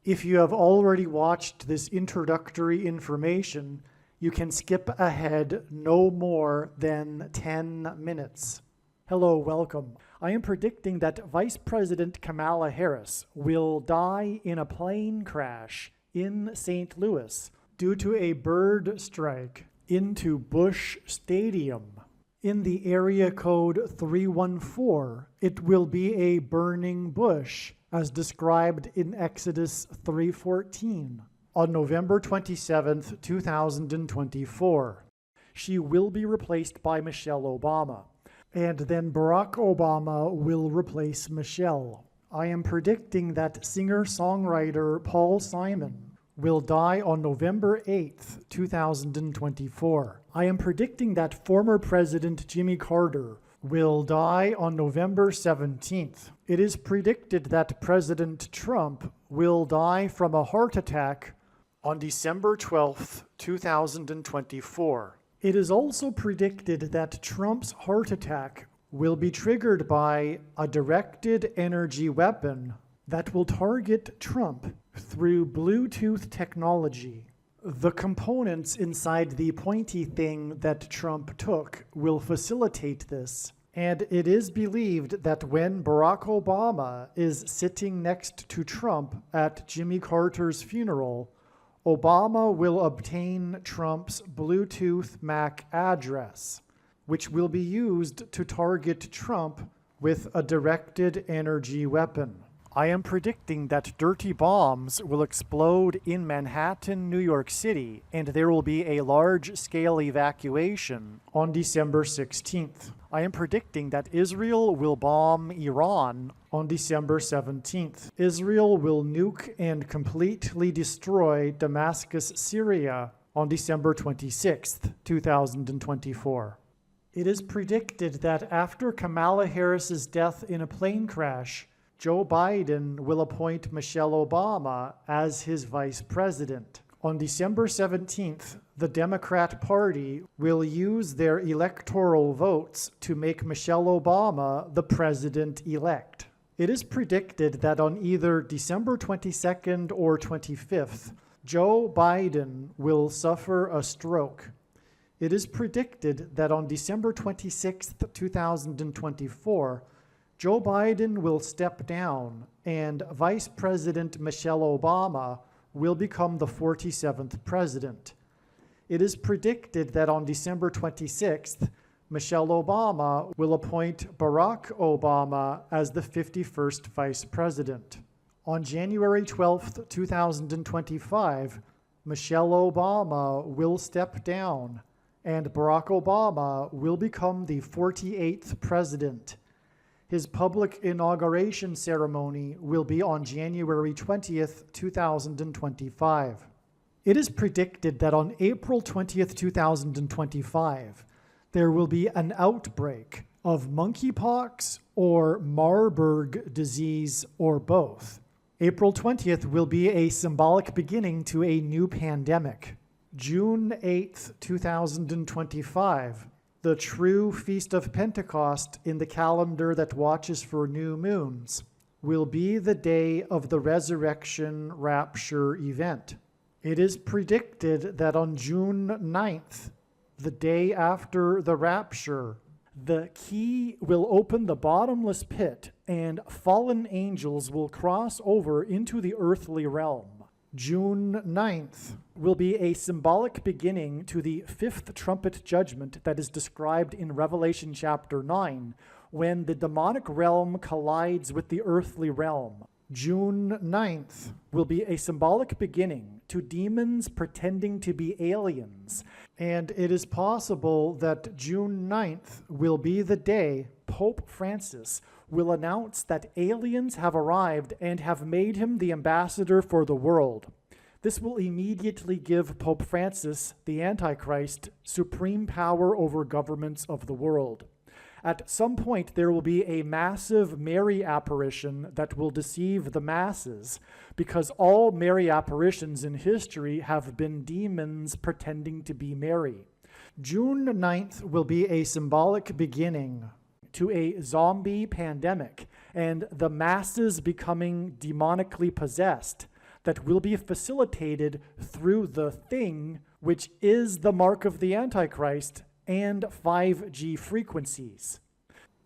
If you have already watched this introductory information, you can skip ahead no more than 10 minutes. Hello, welcome. I am predicting that Vice President Kamala Harris will die in a plane crash in St. Louis due to a bird strike into Busch Stadium. In the area code 314, it will be a burning bush, as described in Exodus 3:14, on November 27, 2024. She will be replaced by Michelle Obama, and then Barack Obama will replace Michelle. I am predicting that singer-songwriter Paul Simon will die on November 8th, 2024. I am predicting that former President Jimmy Carter will die on November 17th. It is predicted that President Trump will die from a heart attack on December 12th, 2024. It is also predicted that Trump's heart attack will be triggered by a directed energy weapon that will target Trump through Bluetooth technology. The components inside the pointy thing that Trump took will facilitate this, and it is believed that when Barack Obama is sitting next to Trump at Jimmy Carter's funeral, Obama will obtain Trump's Bluetooth MAC address, which will be used to target Trump with a directed energy weapon. I am predicting that dirty bombs will explode in Manhattan, New York City, and there will be a large-scale evacuation on December 16th. I am predicting that Israel will bomb Iran on December 17th. Israel will nuke and completely destroy Damascus, Syria on December 26th, 2024. It is predicted that after Kamala Harris's death in a plane crash, Joe Biden will appoint Michelle Obama as his vice president. On December 17th, the Democrat Party will use their electoral votes to make Michelle Obama the president-elect. It is predicted that on either December 22nd or 25th, Joe Biden will suffer a stroke. It is predicted that on December 26th, 2024, Joe Biden will step down and Vice President Michelle Obama will become the 47th president. It is predicted that on December 26th, Michelle Obama will appoint Barack Obama as the 51st vice president. On January 12th, 2025, Michelle Obama will step down and Barack Obama will become the 48th president. His public inauguration ceremony will be on January 20th, 2025. It is predicted that on April 20th, 2025, there will be an outbreak of monkeypox or Marburg disease or both. April 20th will be a symbolic beginning to a new pandemic. June 8th, 2025, the true Feast of Pentecost in the calendar that watches for new moons, will be the day of the resurrection rapture event. It is predicted that on June 9th, the day after the rapture, the key will open the bottomless pit and fallen angels will cross over into the earthly realm. June 9th will be a symbolic beginning to the fifth trumpet judgment that is described in Revelation chapter 9, when the demonic realm collides with the earthly realm. June 9th will be a symbolic beginning to demons pretending to be aliens, and it is possible that June 9th will be the day Pope Francis will announce that aliens have arrived and have made him the ambassador for the world. This will immediately give Pope Francis, the Antichrist, supreme power over governments of the world. At some point, there will be a massive Mary apparition that will deceive the masses, because all Mary apparitions in history have been demons pretending to be Mary. June 9th will be a symbolic beginning to a zombie pandemic and the masses becoming demonically possessed that will be facilitated through the thing, which is the mark of the Antichrist, and 5G frequencies.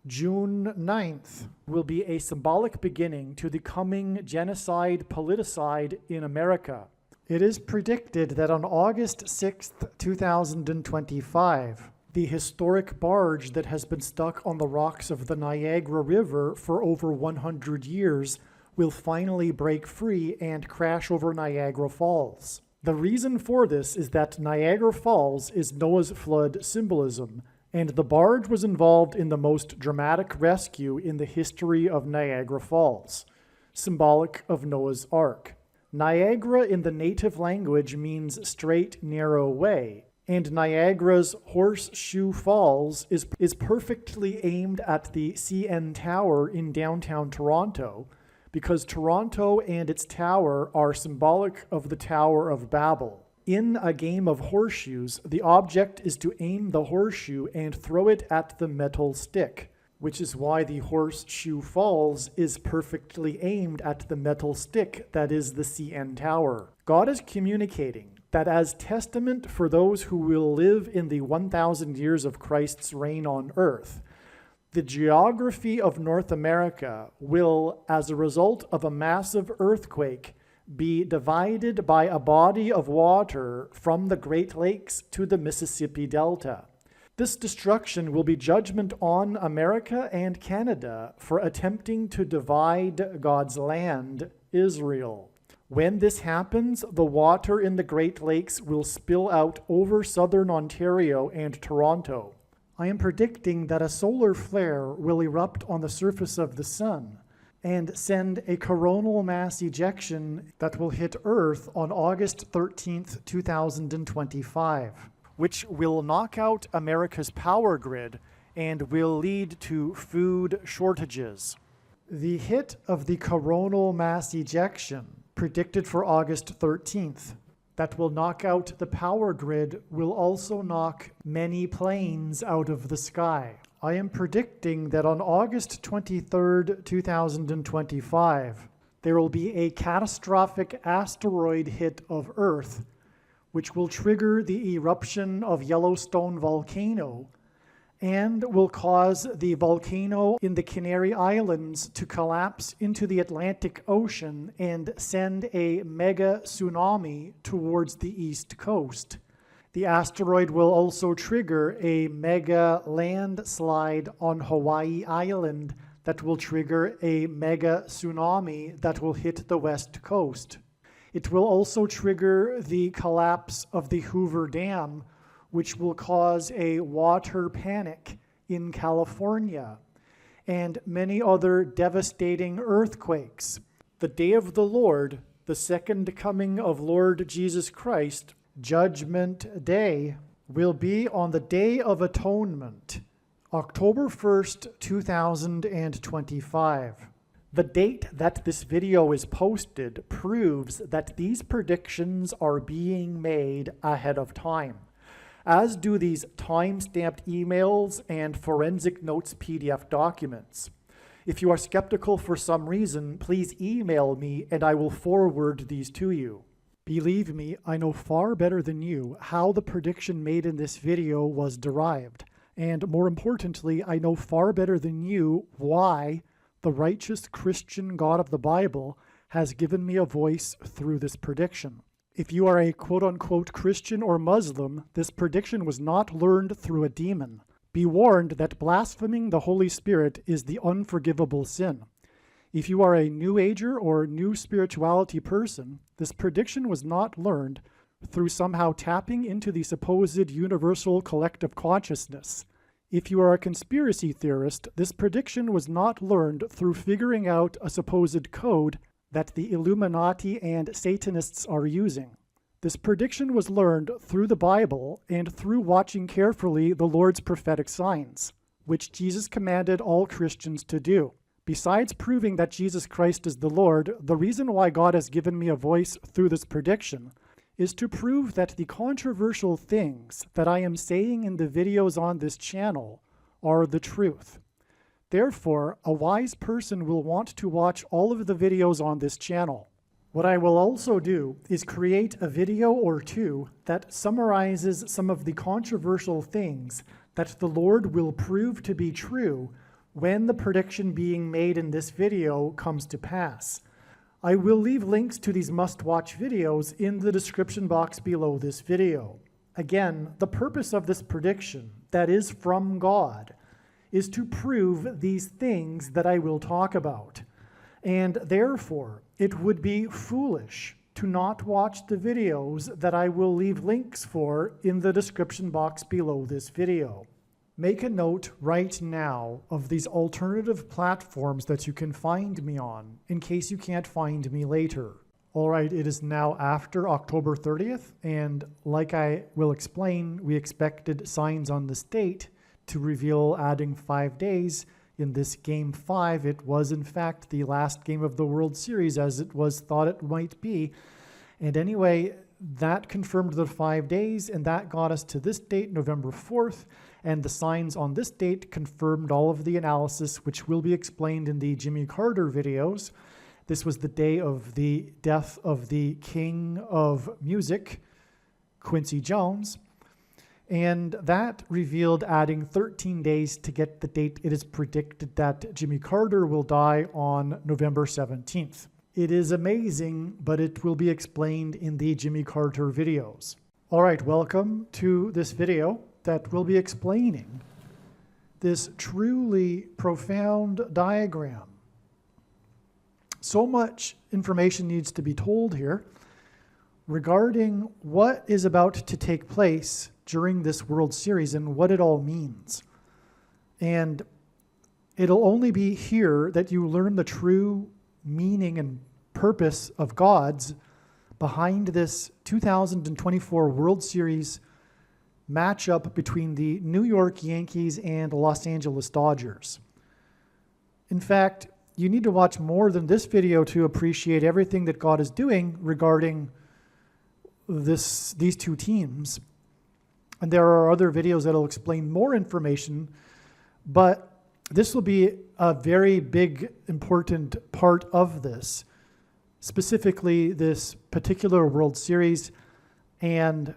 June 9th will be a symbolic beginning to the coming genocide politicide in America. It is predicted that on August 6th, 2025, the historic barge that has been stuck on the rocks of the Niagara River for over 100 years will finally break free and crash over Niagara Falls. The reason for this is that Niagara Falls is Noah's flood symbolism, and the barge was involved in the most dramatic rescue in the history of Niagara Falls, symbolic of Noah's Ark. Niagara in the native language means straight, narrow way, and Niagara's Horseshoe Falls is perfectly aimed at the CN Tower in downtown Toronto, because Toronto and its tower are symbolic of the Tower of Babel. In a game of horseshoes, the object is to aim the horseshoe and throw it at the metal stick, which is why the Horseshoe Falls is perfectly aimed at the metal stick that is the CN Tower. God is communicating that as testament for those who will live in the 1,000 years of Christ's reign on earth, the geography of North America will, as a result of a massive earthquake, be divided by a body of water from the Great Lakes to the Mississippi Delta. This destruction will be judgment on America and Canada for attempting to divide God's land, Israel. When this happens, the water in the Great Lakes will spill out over southern Ontario and Toronto. I am predicting that a solar flare will erupt on the surface of the sun and send a coronal mass ejection that will hit Earth on August 13th, 2025, which will knock out America's power grid and will lead to food shortages. The hit of the coronal mass ejection, predicted for August 13th, that will knock out the power grid will also knock many planes out of the sky. I am predicting that on August 23rd, 2025, there will be a catastrophic asteroid hit of Earth, which will trigger the eruption of Yellowstone volcano and will cause the volcano in the Canary Islands to collapse into the Atlantic Ocean and send a mega tsunami towards the east coast. The asteroid will also trigger a mega landslide on Hawaii Island that will trigger a mega tsunami that will hit the west coast. It will also trigger the collapse of the Hoover Dam, which will cause a water panic in California, and many other devastating earthquakes. The day of the Lord, the second coming of Lord Jesus Christ, Judgment Day, will be on the Day of Atonement, October 1st, 2025. The date that this video is posted proves that these predictions are being made ahead of time, as do these time-stamped emails and forensic notes PDF documents. If you are skeptical for some reason, please email me and I will forward these to you. Believe me, I know far better than you how the prediction made in this video was derived. And more importantly, I know far better than you why the righteous Christian God of the Bible has given me a voice through this prediction. If you are a quote-unquote Christian or Muslim, this prediction was not learned through a demon. Be warned that blaspheming the Holy Spirit is the unforgivable sin. If you are a New Ager or New Spirituality person, this prediction was not learned through somehow tapping into the supposed universal collective consciousness. If you are a conspiracy theorist, this prediction was not learned through figuring out a supposed code that the Illuminati and Satanists are using. This prediction was learned through the Bible and through watching carefully the Lord's prophetic signs, which Jesus commanded all Christians to do. Besides proving that Jesus Christ is the Lord, the reason why God has given me a voice through this prediction is to prove that the controversial things that I am saying in the videos on this channel are the truth. Therefore, a wise person will want to watch all of the videos on this channel. What I will also do is create a video or two that summarizes some of the controversial things that the Lord will prove to be true when the prediction being made in this video comes to pass. I will leave links to these must-watch videos in the description box below this video. Again, the purpose of this prediction, that is from God, is to prove these things that I will talk about. And therefore, it would be foolish to not watch the videos that I will leave links for in the description box below this video. Make a note right now of these alternative platforms that you can find me on, in case you can't find me later. All right, it is now after October 30th, and like I will explain, we expected signs on this date to reveal adding 5 days. In this Game 5, it was in fact the last game of the World Series, as it was thought it might be. And anyway, that confirmed the 5 days, and that got us to this date, November 4th. And the signs on this date confirmed all of the analysis, which will be explained in the Jimmy Carter videos. This was the day of the death of the King of Music, Quincy Jones. And that revealed adding 13 days to get the date. It is predicted that Jimmy Carter will die on November 17th. It is amazing, but it will be explained in the Jimmy Carter videos. All right, welcome to this video that will be explaining this truly profound diagram. So much information needs to be told here regarding what is about to take place during this World Series and what it all means. And it'll only be here that you learn the true meaning and purpose of God's behind this 2024 World Series matchup between the New York Yankees and Los Angeles Dodgers. In fact, you need to watch more than this video to appreciate everything that God is doing regarding these two teams. And there are other videos that will explain more information, but this will be a very big, important part of this, specifically this particular World Series. And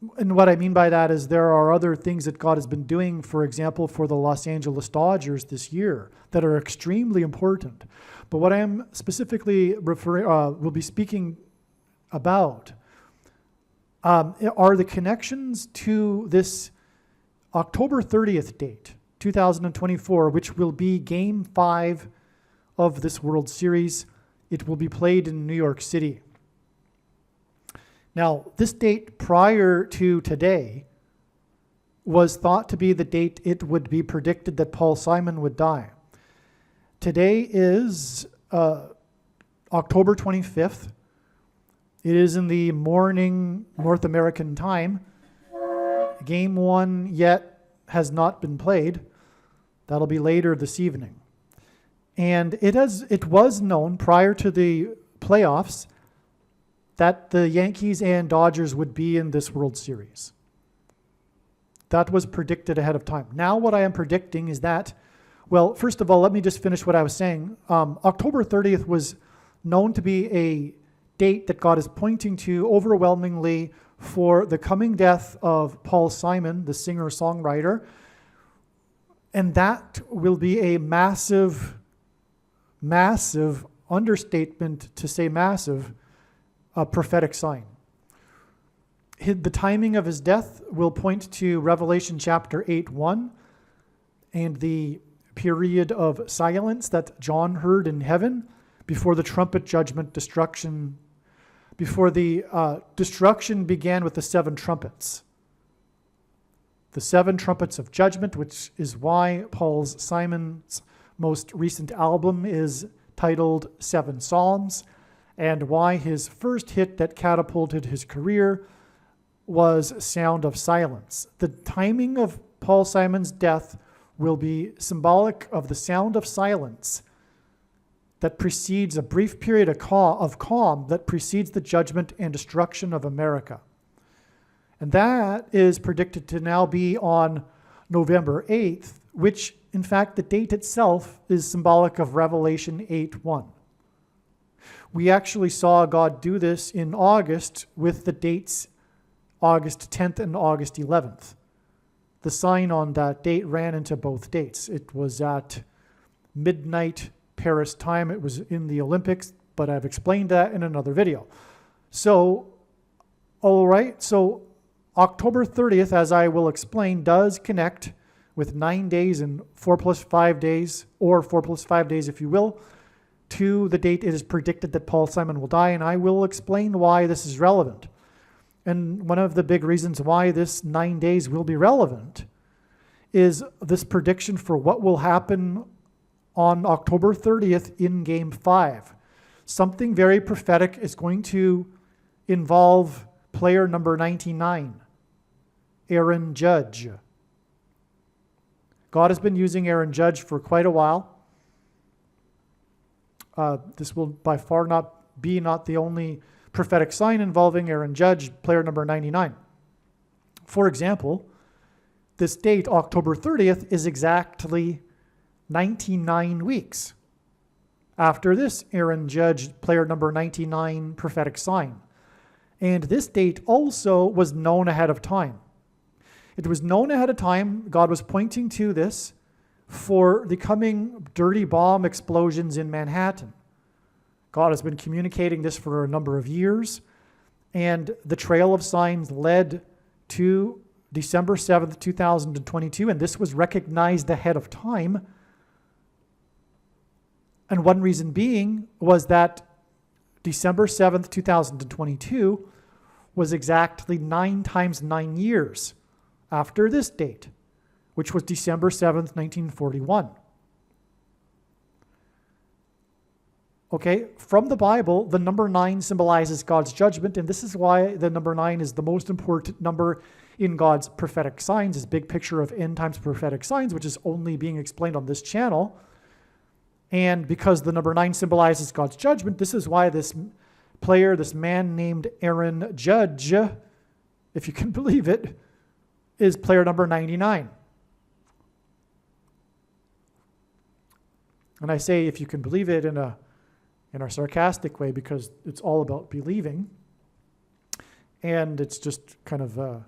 what I mean by that is there are other things that God has been doing, for example, for the Los Angeles Dodgers this year that are extremely important. But what I am specifically will be speaking about are the connections to this October 30th date, 2024, which will be Game 5 of this World Series. It will be played in New York City. Now, this date prior to today was thought to be the date it would be predicted that Paul Simon would die. Today is October 25th. It is in the morning North American time. Game 1 yet has not been played. That'll be later this evening. And it was known prior to the playoffs that the Yankees and Dodgers would be in this World Series. That was predicted ahead of time. Now what I am predicting is that, well, first of all, let me just finish what I was saying. October 30th was known to be a date that God is pointing to overwhelmingly for the coming death of Paul Simon, the singer-songwriter. And that will be a massive, massive understatement to say massive, a prophetic sign. The timing of his death will point to Revelation chapter 8:1 and the period of silence that John heard in heaven before the trumpet judgment destruction, before the destruction began with the 7 trumpets. The 7 trumpets of judgment, which is why Simon's most recent album is titled 7 Psalms, and why his first hit that catapulted his career was Sound of Silence. The timing of Paul Simon's death will be symbolic of the sound of silence that precedes a brief period of calm that precedes the judgment and destruction of America. And that is predicted to now be on November 8th, which in fact the date itself is symbolic of Revelation 8:1. We actually saw God do this in August with the dates August 10th and August 11th. The sign on that date ran into both dates. It was at midnight Paris time. It was in the Olympics, but I've explained that in another video. So, all right, so October 30th, as I will explain, does connect with 9 days and 4 plus 5 days, or 4 plus 5 days if you will, to the date it is predicted that Paul Simon will die, and I will explain why this is relevant. And one of the big reasons why this 9 days will be relevant is this prediction for what will happen on October 30th in Game 5. Something very prophetic is going to involve player number 99, Aaron Judge. God has been using Aaron Judge for quite a while. This will by far not be the only prophetic sign involving Aaron Judge, player number 99. For example, this date, October 30th, is exactly 99 weeks after this Aaron Judge, player number 99, prophetic sign. And this date also was known ahead of time. It was known ahead of time. God was pointing to this for the coming dirty bomb explosions in Manhattan. God has been communicating this for a number of years, and the trail of signs led to December 7th, 2022, and this was recognized ahead of time. And one reason being was that December 7th, 2022 was exactly 9 times 9 years after this date, which was December 7th, 1941. Okay, from the Bible, the number 9 symbolizes God's judgment, and this is why the number 9 is the most important number in God's prophetic signs, his big picture of end times prophetic signs, which is only being explained on this channel. And because the number 9 symbolizes God's judgment, this is why this player, this man named Aaron Judge, if you can believe it, is player number 99. And I say if you can believe it in a sarcastic way, because it's all about believing. And it's just kind of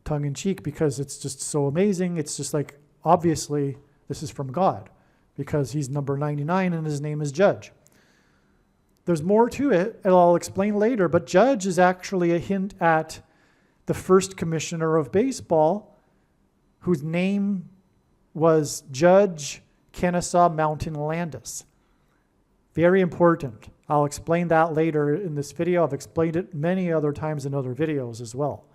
tongue-in-cheek because it's just so amazing. It's just like, obviously, this is from God because he's number 99 and his name is Judge. There's more to it, and I'll explain later, but Judge is actually a hint at the first commissioner of baseball, whose name was Judge Kennesaw Mountain Landis. Very important. I'll explain that later in this video. I've explained it many other times in other videos as well.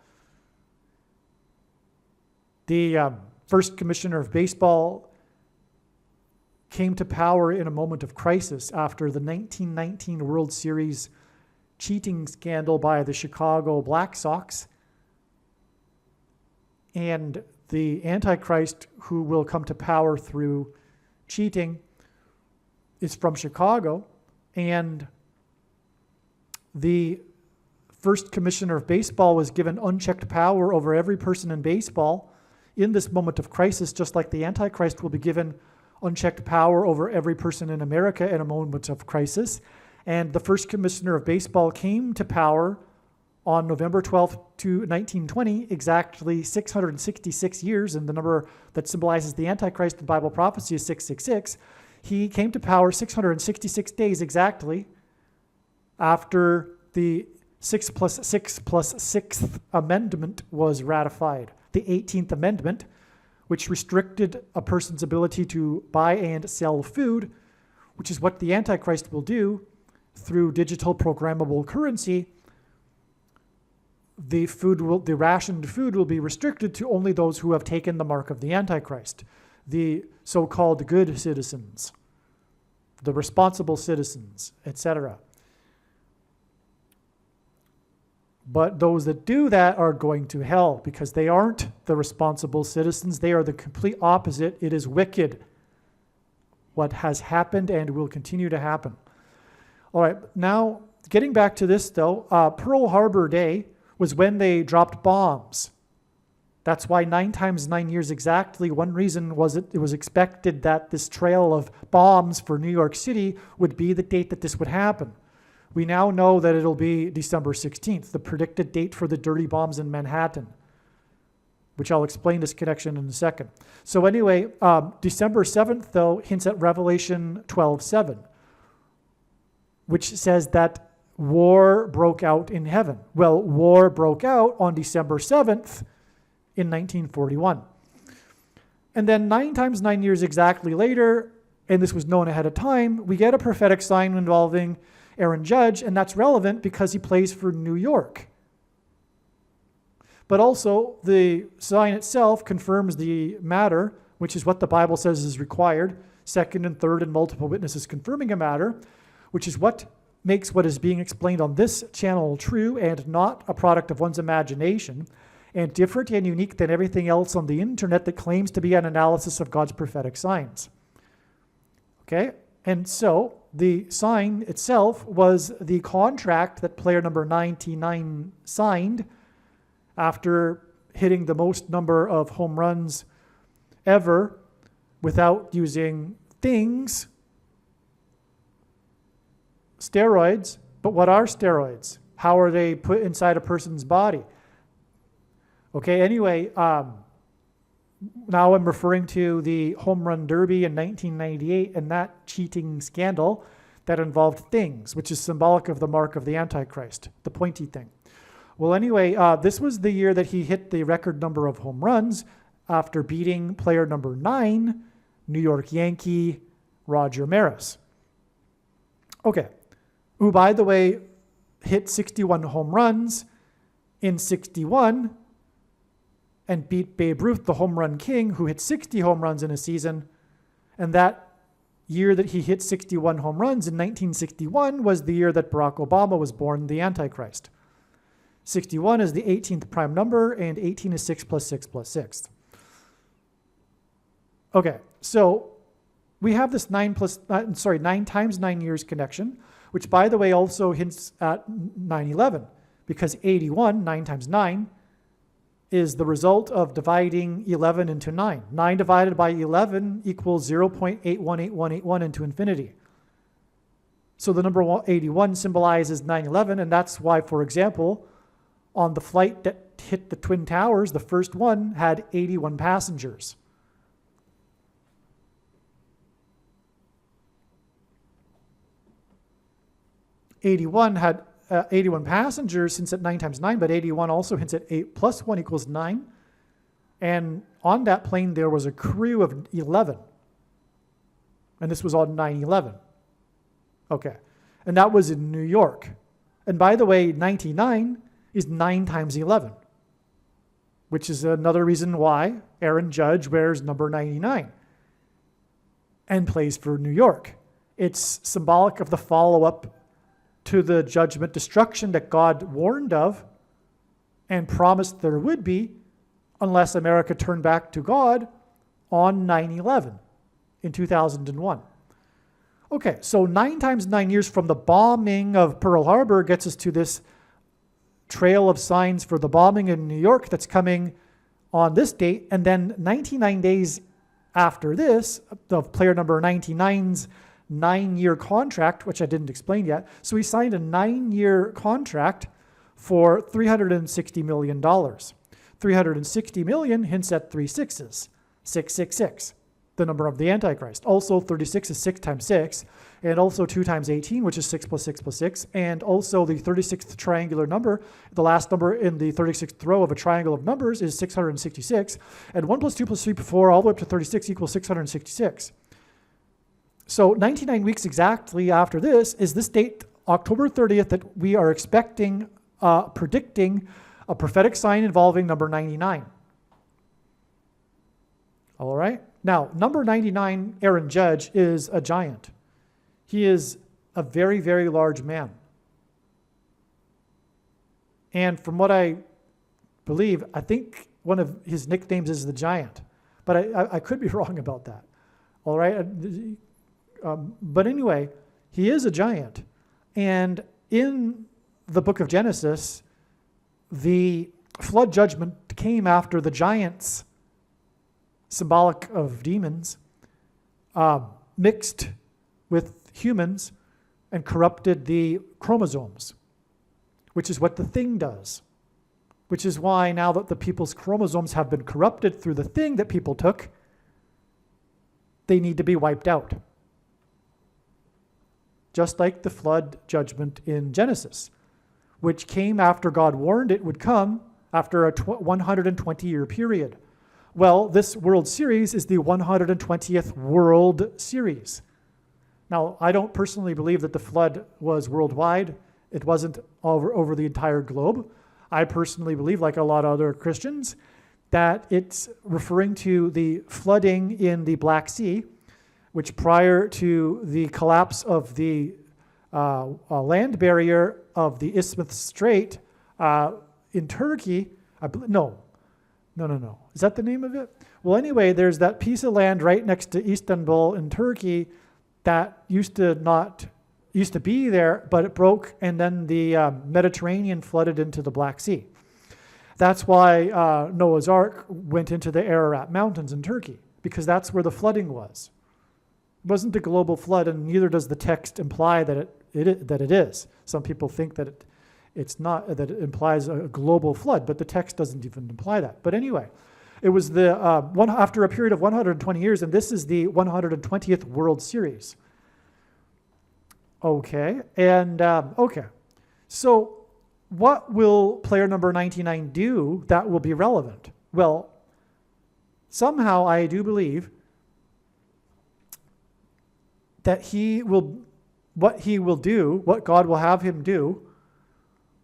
The first commissioner of baseball came to power in a moment of crisis after the 1919 World Series cheating scandal by the Chicago Black Sox. And the Antichrist, who will come to power through cheating, is from Chicago. And the first commissioner of baseball was given unchecked power over every person in baseball in this moment of crisis, just like the Antichrist will be given unchecked power over every person in America in a moment of crisis. And the first commissioner of baseball came to power on November 12th to 1920, exactly 666 years, and the number that symbolizes the Antichrist in Bible prophecy is 666. He came to power 666 days exactly after the 6 plus 6th Amendment was ratified. The 18th Amendment, which restricted a person's ability to buy and sell food, which is what the Antichrist will do through digital programmable currency. The rationed food will be restricted to only those who have taken the mark of the Antichrist, the so-called good citizens, the responsible citizens, etc. But those that do that are going to hell because they aren't the responsible citizens. They are the complete opposite. It is wicked what has happened and will continue to happen. All right, now getting back to this though, Pearl Harbor Day was when they dropped bombs. That's why 9 times 9 years exactly. One reason was it was expected that this trail of bombs for New York City would be the date that this would happen. We now know that it'll be December 16th, the predicted date for the dirty bombs in Manhattan, which I'll explain this connection in a second. So anyway, December 7th, though, hints at Revelation 12:7, which says that war broke out in heaven. Well, war broke out on December 7th in 1941. And then 9 times 9 years exactly later, and this was known ahead of time, we get a prophetic sign involving Aaron Judge, and that's relevant because he plays for New York. But also, the sign itself confirms the matter, which is what the Bible says is required, second and third and multiple witnesses confirming a matter, which is what makes what is being explained on this channel true and not a product of one's imagination, and different and unique than everything else on the internet that claims to be an analysis of God's prophetic signs. Okay? And so the sign itself was the contract that player number 99 signed after hitting the most number of home runs ever without using things, steroids. But what are steroids? How are they put inside a person's body? Okay, anyway, now I'm referring to the home run derby in 1998 and that cheating scandal that involved things, which is symbolic of the mark of the Antichrist, the pointy thing. Well, anyway, this was the year that he hit the record number of home runs after beating player number 9, New York Yankee Roger Maris. Okay, who, by the way, hit 61 home runs in 61 and beat Babe Ruth, the home run king, who hit 60 home runs in a season. And that year that he hit 61 home runs in 1961 was the year that Barack Obama was born, the Antichrist. 61 is the 18th prime number, and 18 is 6 plus 6 plus 6. Okay, so we have this 9 times 9 years connection, which, by the way, also hints at 9/11, because 81, 9 times 9, is the result of dividing 11 into 9. 9 divided by 11 equals 0.818181 into infinity. So the number 81 symbolizes 9/11, and that's why, for example, on the flight that hit the Twin Towers, the first one had 81 passengers. '81 had 81 passengers, hints at 9 times 9, but 81 also hints at 8 plus 1 equals 9. And on that plane, there was a crew of 11. And this was on 9/11. Okay. And that was in New York. And by the way, 99 is 9 times 11, which is another reason why Aaron Judge wears number 99 and plays for New York. It's symbolic of the follow-up to the judgment destruction that God warned of and promised there would be unless America turned back to God on 9/11 in 2001. Okay, so 9 times 9 years from the bombing of Pearl Harbor gets us to this trail of signs for the bombing in New York that's coming on this date, and then 99 days after this, of player number 99's 9-year contract, which I didn't explain yet. So he signed a 9-year contract for $360 million. 360 million hints at 3 sixes, 666, the number of the Antichrist. Also 36 is 6 times 6, and also 2 times 18, which is 6 plus 6 plus 6, and also the 36th triangular number, the last number in the 36th row of a triangle of numbers is 666, and 1 plus 2 plus 3 plus 4 all the way up to 36 equals 666. So 99 weeks exactly after this is this date, October 30th, that we are expecting, predicting a prophetic sign involving number 99. All right? Now, number 99, Aaron Judge, is a giant. He is a very, very large man. And from what I believe, I think one of his nicknames is the Giant. But I could be wrong about that. All right? But anyway, he is a giant. And in the book of Genesis, the flood judgment came after the giants, symbolic of demons, mixed with humans and corrupted the chromosomes, which is what the thing does. Which is why now that the people's chromosomes have been corrupted through the thing that people took, they need to be wiped out. Just like the flood judgment in Genesis, which came after God warned it would come after a 120-year period. Well, this World Series is the 120th World Series. Now, I don't personally believe that the flood was worldwide. It wasn't over the entire globe. I personally believe, like a lot of other Christians, that it's referring to the flooding in the Black Sea, which prior to the collapse of the land barrier of the Isthmus Strait in Turkey, no. Is that the name of it? Well, anyway, there's that piece of land right next to Istanbul in Turkey that used to be there, but it broke, and then the Mediterranean flooded into the Black Sea. That's why Noah's Ark went into the Ararat Mountains in Turkey, because that's where the flooding was. It wasn't a global flood, and neither does the text imply that it is. Some people think that it's not, that it implies a global flood, but the text doesn't even imply that. But anyway, it was the after a period of 120 years, and this is the 120th World Series. Okay, and okay. So what will player number 99 do that will be relevant? Well, somehow I do believe that what he will do, what God will have him do,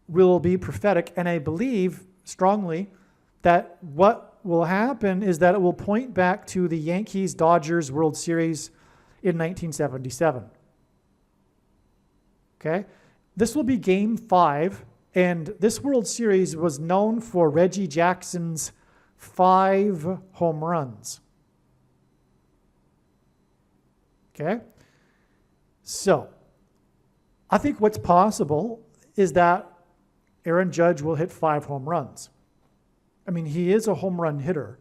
will be prophetic. And I believe strongly that what will happen is that it will point back to the Yankees-Dodgers World Series in 1977. Okay? This will be Game 5, and this World Series was known for Reggie Jackson's 5 home runs. Okay? So, I think what's possible is that Aaron Judge will hit 5 home runs. I mean, he is a home run hitter.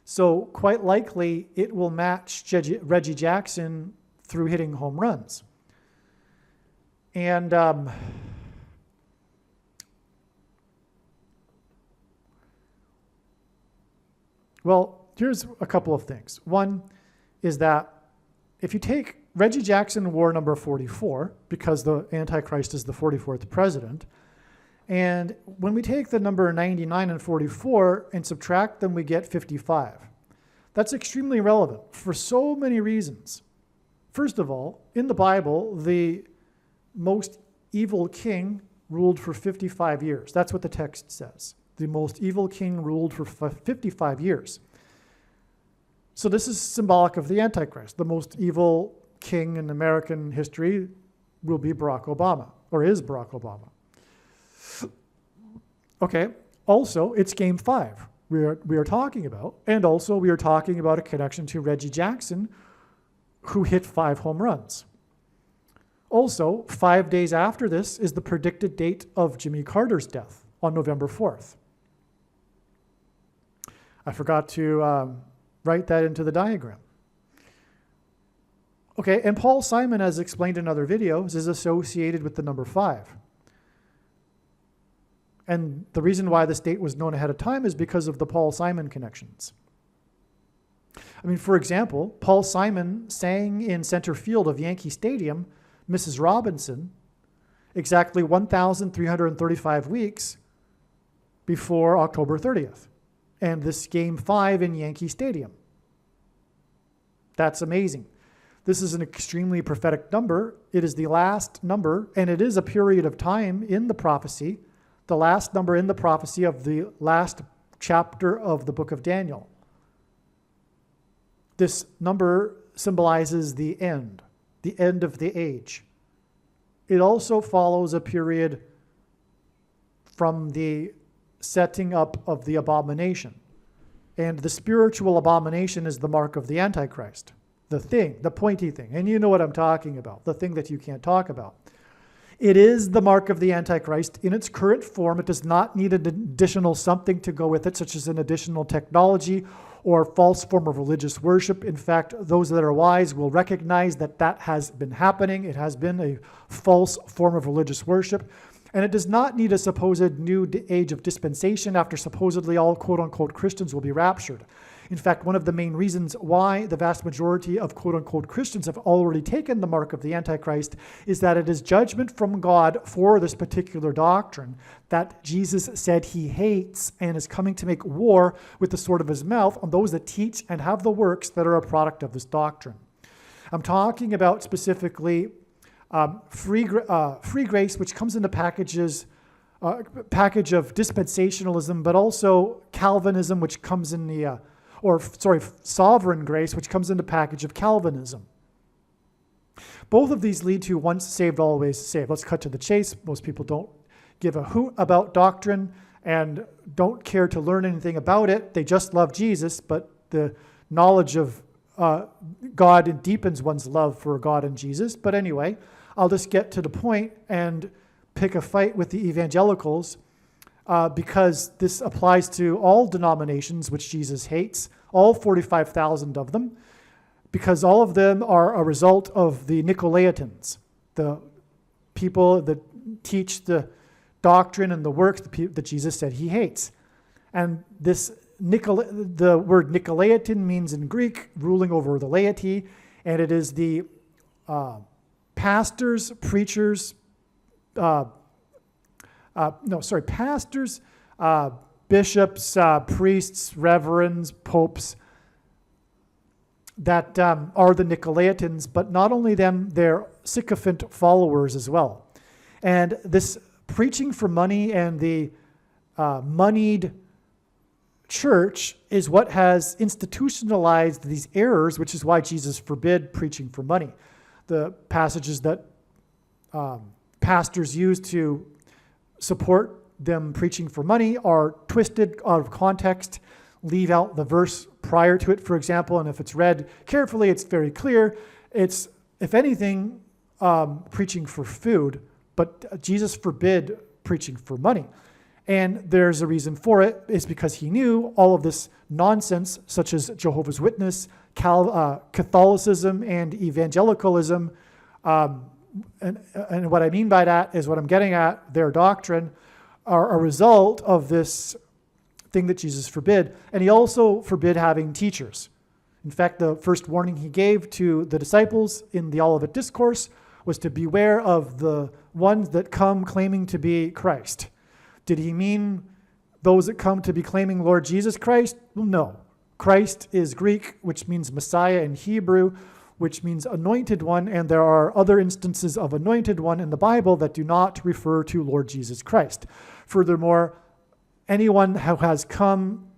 So quite likely it will match Reggie Jackson through hitting home runs. And well, here's a couple of things. One is that if you take Reggie Jackson wore number 44 because the Antichrist is the 44th president. And when we take the number 99 and 44 and subtract them, we get 55. That's extremely relevant for so many reasons. First of all, in the Bible, the most evil king ruled for 55 years. That's what the text says. The most evil king ruled for 55 years. So this is symbolic of the Antichrist. The most evil king in American history will be Barack Obama, or is Barack Obama. Okay, also, it's Game 5 we are talking about, and also we are talking about a connection to Reggie Jackson, who hit 5 home runs. Also, 5 days after this is the predicted date of Jimmy Carter's death on November 4th. I forgot to write that into the diagram. Okay, and Paul Simon, as explained in other videos, is associated with the number 5. And the reason why this date was known ahead of time is because of the Paul Simon connections. I mean, for example, Paul Simon sang in center field of Yankee Stadium, Mrs. Robinson, exactly 1,335 weeks before October 30th. And this Game 5 in Yankee Stadium. That's amazing. This is an extremely prophetic number. It is the last number, and it is a period of time in the prophecy, the last number in the prophecy of the last chapter of the book of Daniel. This number symbolizes the end of the age. It also follows a period from the setting up of the abomination. And the spiritual abomination is the mark of the Antichrist. The thing, the pointy thing. And you know what I'm talking about, the thing that you can't talk about. It is the mark of the Antichrist in its current form. It does not need an additional something to go with it, such as an additional technology or false form of religious worship. In fact, those that are wise will recognize that that has been happening. It has been a false form of religious worship. And it does not need a supposed new age of dispensation after supposedly all quote-unquote Christians will be raptured. In fact, one of the main reasons why the vast majority of quote-unquote Christians have already taken the mark of the Antichrist is that it is judgment from God for this particular doctrine that Jesus said he hates and is coming to make war with the sword of his mouth on those that teach and have the works that are a product of this doctrine. I'm talking about specifically free grace, which comes in the package of dispensationalism, but also Calvinism, which comes in the sovereign grace, which comes in the package of Calvinism. Both of these lead to once saved, always saved. Let's cut to the chase. Most people don't give a hoot about doctrine and don't care to learn anything about it. They just love Jesus, but the knowledge of God deepens one's love for God and Jesus. But anyway, I'll just get to the point and pick a fight with the evangelicals because this applies to all denominations which Jesus hates, all 45,000 of them, because all of them are a result of the Nicolaitans, the people that teach the doctrine and the works that Jesus said he hates. And the word Nicolaitan means in Greek ruling over the laity, and it is the pastors, preachers, bishops, priests, reverends, popes that are the Nicolaitans, but not only them, they're sycophant followers as well. And this preaching for money and the moneyed church is what has institutionalized these errors, which is why Jesus forbid preaching for money. The passages that pastors use to support them preaching for money are twisted out of context, leave out the verse prior to it, for example, and if it's read carefully, it's very clear. It's, if anything, preaching for food, but Jesus forbid preaching for money. And there's a reason for it. It's because he knew all of this nonsense, such as Jehovah's Witness, Catholicism, and evangelicalism. And what I mean by that is what I'm getting at, their doctrine, are a result of this thing that Jesus forbid. And he also forbid having teachers. In fact, the first warning he gave to the disciples in the Olivet Discourse was to beware of the ones that come claiming to be Christ. Did he mean those that come to be claiming Lord Jesus Christ? Well, no. Christ is Greek, which means Messiah in Hebrew, which means anointed one, and there are other instances of anointed one in the Bible that do not refer to Lord Jesus Christ. Furthermore, anyone who has come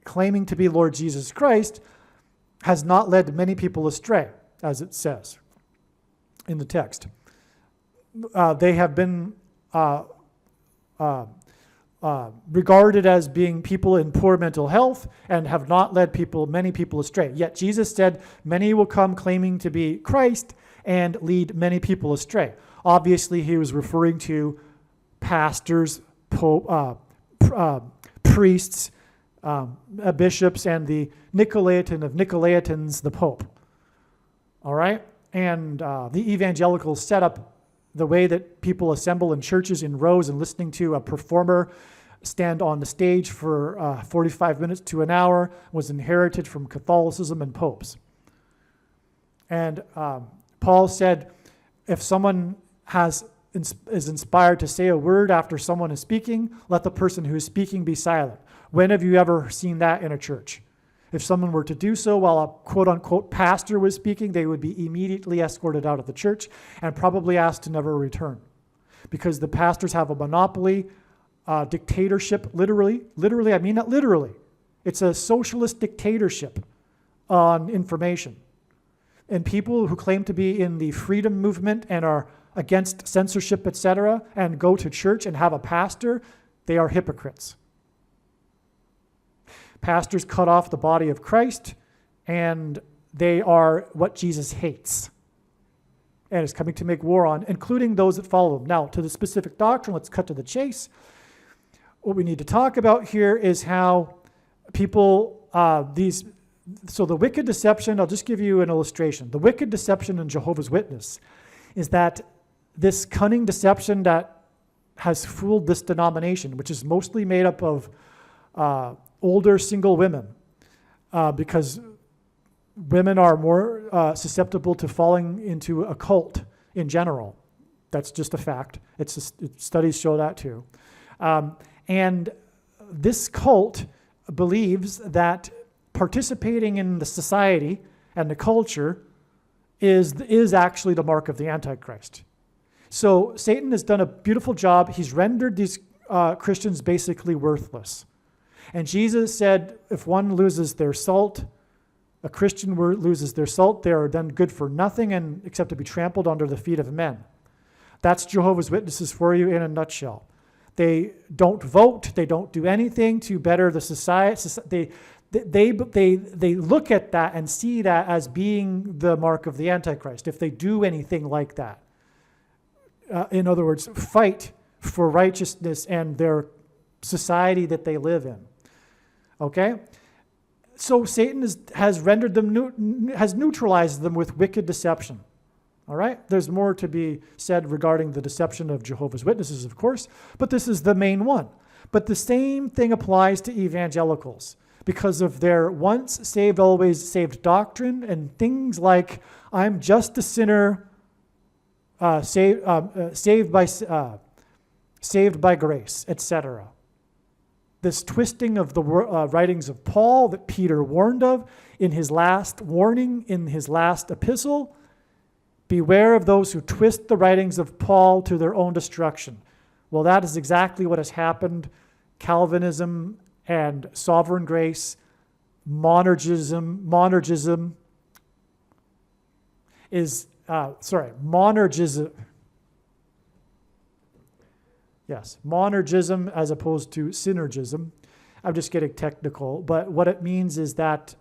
claiming to be Lord Jesus Christ has not led many people astray, as it says in the text. They have been regarded as being people in poor mental health and have not led many people astray. Yet Jesus said, many will come claiming to be Christ and lead many people astray. Obviously, he was referring to pastors, priests, bishops, and the Nicolaitan of Nicolaitans, the Pope. All right? And the evangelical setup, the way that people assemble in churches in rows and listening to a performer stand on the stage for 45 minutes to an hour, was inherited from Catholicism and popes. And Paul said, if someone is inspired to say a word after someone is speaking, let the person who is speaking be silent. When have you ever seen that in a church? If someone were to do so while a quote-unquote pastor was speaking, they would be immediately escorted out of the church and probably asked to never return. Because the pastors have a monopoly, dictatorship, literally, I mean that literally. It's a socialist dictatorship on information. And people who claim to be in the freedom movement and are against censorship, etc., and go to church and have a pastor, they are hypocrites. Pastors cut off the body of Christ, and they are what Jesus hates and is coming to make war on, including those that follow him. Now, to the specific doctrine, let's cut to the chase. What we need to talk about here is how So the wicked deception, I'll just give you an illustration. The wicked deception in Jehovah's Witness is that this cunning deception that has fooled this denomination, which is mostly made up of older single women, because women are more susceptible to falling into a cult in general. That's just a fact. Studies show that too. And this cult believes that participating in the society and the culture is actually the mark of the Antichrist. So Satan has done a beautiful job. He's rendered these Christians basically worthless. And Jesus said, if one loses their salt, a Christian loses their salt, they are then good for nothing and except to be trampled under the feet of men. That's Jehovah's Witnesses for you in a nutshell. They don't vote. They don't do anything to better the society. They look at that and see that as being the mark of the Antichrist, if they do anything like that. In other words, fight for righteousness and their society that they live in. Okay? So Satan has rendered them, has neutralized them with wicked deception. All right? There's more to be said regarding the deception of Jehovah's Witnesses, of course, but this is the main one. But the same thing applies to evangelicals because of their once saved, always saved doctrine and things like, I'm just a sinner, saved by grace, etc. This twisting of the writings of Paul that Peter warned of in his last warning, in his last epistle. Beware of those who twist the writings of Paul to their own destruction. Well, that is exactly what has happened. Calvinism and sovereign grace, monergism is, monergism. Yes, monergism as opposed to synergism. I'm just getting technical, but what it means is that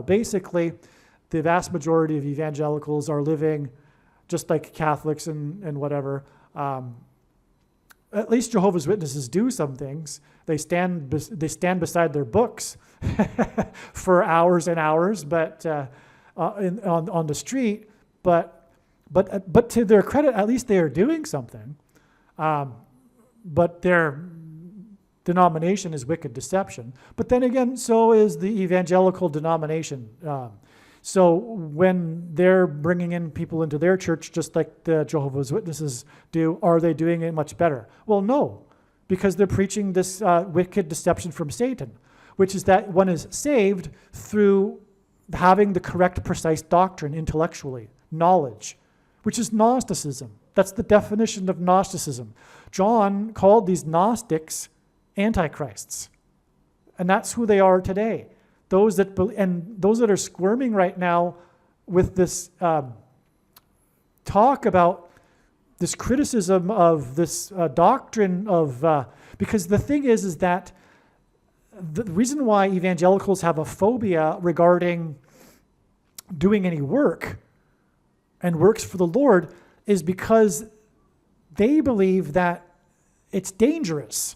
basically the vast majority of evangelicals are living just like Catholics and whatever. At least Jehovah's Witnesses do some things. They stand beside their books for hours and hours, but on the street. But to their credit, at least they are doing something. But their denomination is wicked deception. But then again, so is the evangelical denomination. So when they're bringing in people into their church, just like the Jehovah's Witnesses do, are they doing it much better? Well, no, because they're preaching this wicked deception from Satan, which is that one is saved through having the correct, precise doctrine intellectually, knowledge, which is Gnosticism. That's the definition of Gnosticism. John called these Gnostics antichrists, and that's who they are today. Those that are squirming right now with this talk about this criticism of this doctrine of because the thing is that the reason why evangelicals have a phobia regarding doing any work and works for the Lord is because they believe that it's dangerous.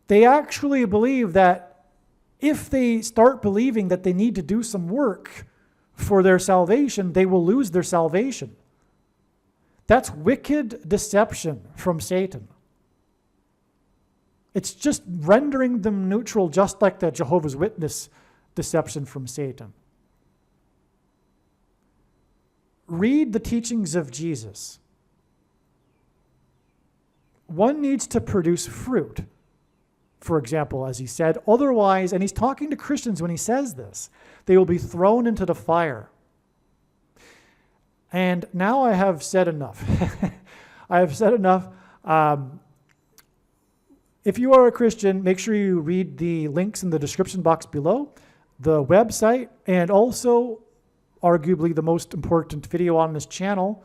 They actually believe that if they start believing that they need to do some work for their salvation, they will lose their salvation. That's wicked deception from Satan. It's just rendering them neutral, just like the Jehovah's Witness deception from Satan. Read the teachings of Jesus. One needs to produce fruit, for example, as he said. Otherwise, and he's talking to Christians when he says this, they will be thrown into the fire. And now I have said enough. I have said enough. If you are a Christian, make sure you read the links in the description box below, the website, and also, arguably the most important video on this channel,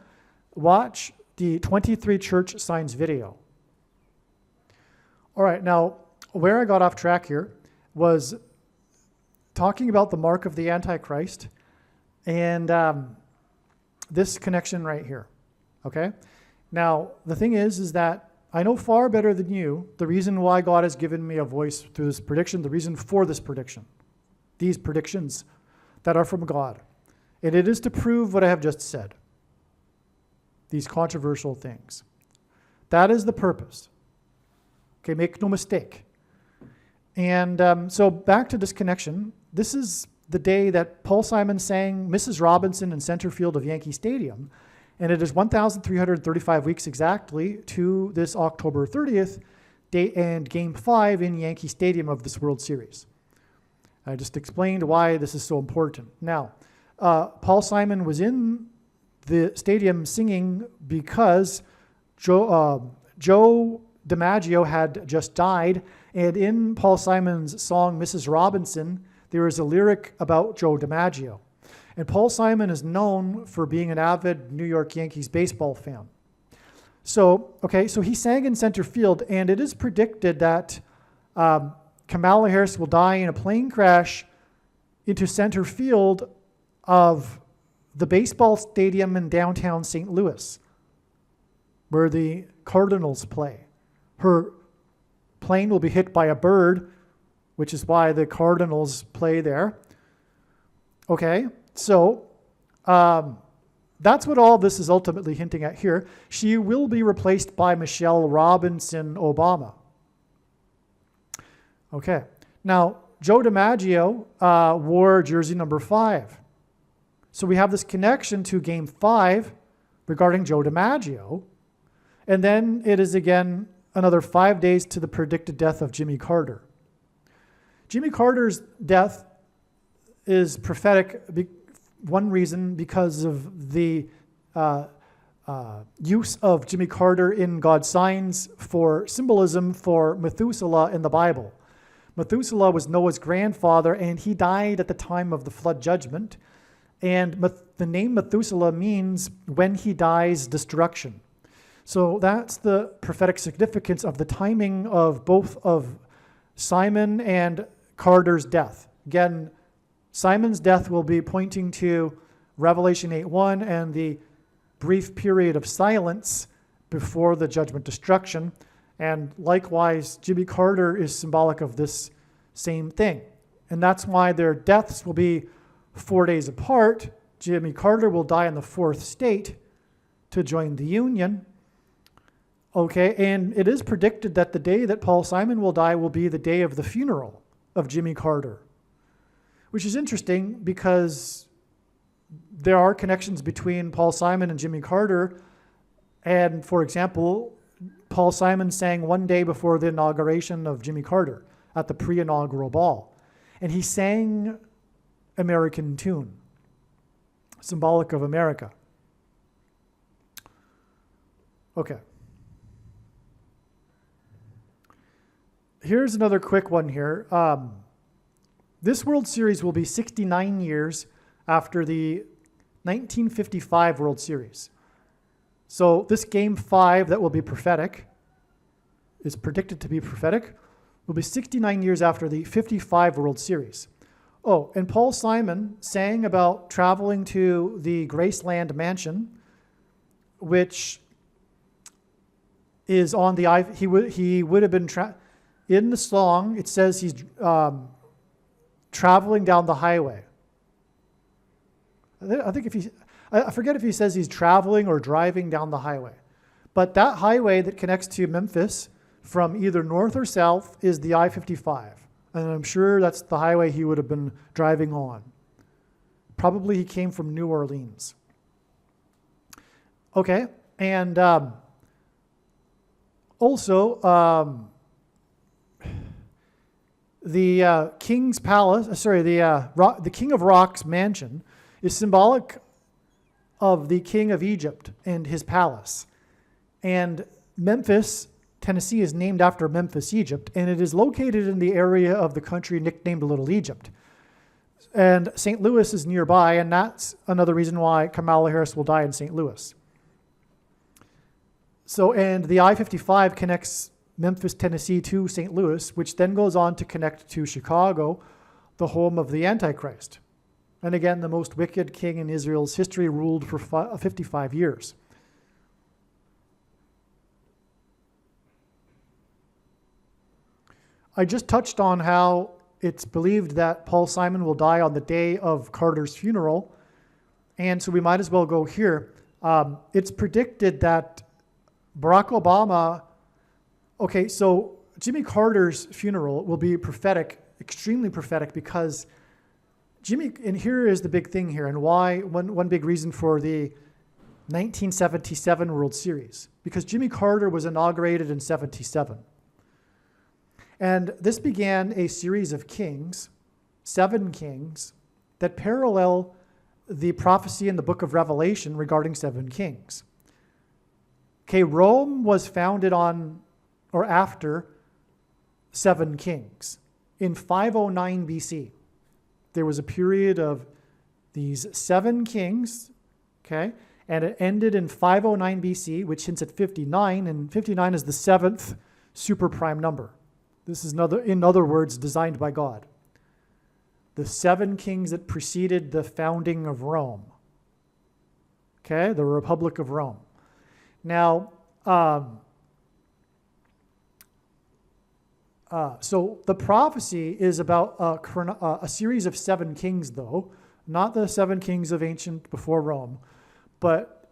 watch the 23 church signs video. All right, now, where I got off track here was talking about the mark of the Antichrist and this connection right here, okay? Now, the thing is that I know far better than you the reason why God has given me a voice through this prediction, the reason for this prediction, these predictions that are from God. And it is to prove what I have just said, these controversial things. That is the purpose. Okay, make no mistake. And so back to disconnection. This is the day that Paul Simon sang Mrs. Robinson in center field of Yankee Stadium. And it is 1,335 weeks exactly to this October 30th date and Game 5 in Yankee Stadium of this World Series. I just explained why this is so important. Now, Paul Simon was in the stadium singing because Joe DiMaggio had just died. And in Paul Simon's song, Mrs. Robinson, there is a lyric about Joe DiMaggio. And Paul Simon is known for being an avid New York Yankees baseball fan. So he sang in center field, and it is predicted that Kamala Harris will die in a plane crash into center field of the baseball stadium in downtown St. Louis, where the Cardinals play. Her plane will be hit by a bird, which is why the Cardinals play there. Okay, so that's what all this is ultimately hinting at here. She will be replaced by Michelle Robinson Obama. Okay, now Joe DiMaggio wore jersey number 5. So we have this connection to Game 5 regarding Joe DiMaggio. And then it is again another 5 days to the predicted death of Jimmy Carter. Jimmy Carter's death is prophetic, one reason because of the use of Jimmy Carter in God's signs for symbolism for Methuselah in the Bible. Methuselah was Noah's grandfather, and he died at the time of the flood judgment. And the name Methuselah means when he dies, destruction. So that's the prophetic significance of the timing of both of Simon and Carter's death. Again, Simon's death will be pointing to Revelation 8:1 and the brief period of silence before the judgment destruction. And likewise, Jimmy Carter is symbolic of this same thing. And that's why their deaths will be 4 days apart. Jimmy Carter will die in the 4th state to join the Union. Okay, and it is predicted that the day that Paul Simon will die will be the day of the funeral of Jimmy Carter, which is interesting because there are connections between Paul Simon and Jimmy Carter. And for example, Paul Simon sang one day before the inauguration of Jimmy Carter at the pre-inaugural ball. And he sang American Tune, symbolic of America. Okay. Here's another quick one here. This World Series will be 69 years after the 1955 World Series. So this Game 5 that will be prophetic, is predicted to be prophetic, will be 69 years after the 55 World Series. Oh, and Paul Simon sang about traveling to the Graceland Mansion, which is on the he would have been in the song. It says he's traveling down the highway. I think I forget if he says he's traveling or driving down the highway, but that highway that connects to Memphis from either north or south is the I-55. And I'm sure that's the highway he would have been driving on. Probably he came from New Orleans. Okay, and also the King's Palace, the King of Rock's mansion is symbolic of the King of Egypt and his palace. And Memphis, Tennessee is named after Memphis, Egypt, and it is located in the area of the country nicknamed Little Egypt. And St. Louis is nearby, and that's another reason why Kamala Harris will die in St. Louis. So, and the I-55 connects Memphis, Tennessee to St. Louis, which then goes on to connect to Chicago, the home of the Antichrist. And again, the most wicked king in Israel's history ruled for 55 years. I just touched on how it's believed that Paul Simon will die on the day of Carter's funeral, and so we might as well go here. It's predicted that Barack Obama, okay, so Jimmy Carter's funeral will be prophetic, extremely prophetic, because and here is the big thing here, and why, one big reason for the 1977 World Series, because Jimmy Carter was inaugurated in 77. And this began a series of kings, 7 kings, that parallel the prophecy in the book of Revelation regarding 7 kings. Okay, Rome was founded on or after 7 kings. In 509 BC, there was a period of these 7 kings, okay, and it ended in 509 BC, which hints at 59, and 59 is the 7th super prime number. This is, in other words, designed by God. The 7 kings that preceded the founding of Rome. Okay, the Republic of Rome. Now, so the prophecy is about a series of 7 kings, though, not the 7 kings of ancient before Rome, but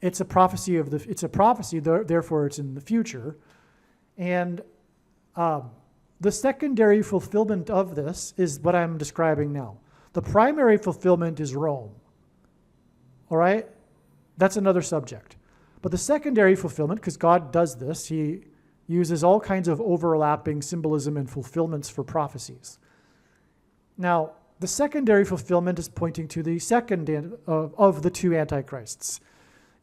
it's a prophecy therefore it's in the future. And the secondary fulfillment of this is what I'm describing now. The primary fulfillment is Rome. All right? That's another subject. But the secondary fulfillment, because God does this, he uses all kinds of overlapping symbolism and fulfillments for prophecies. Now, the secondary fulfillment is pointing to the second of the 2 antichrists.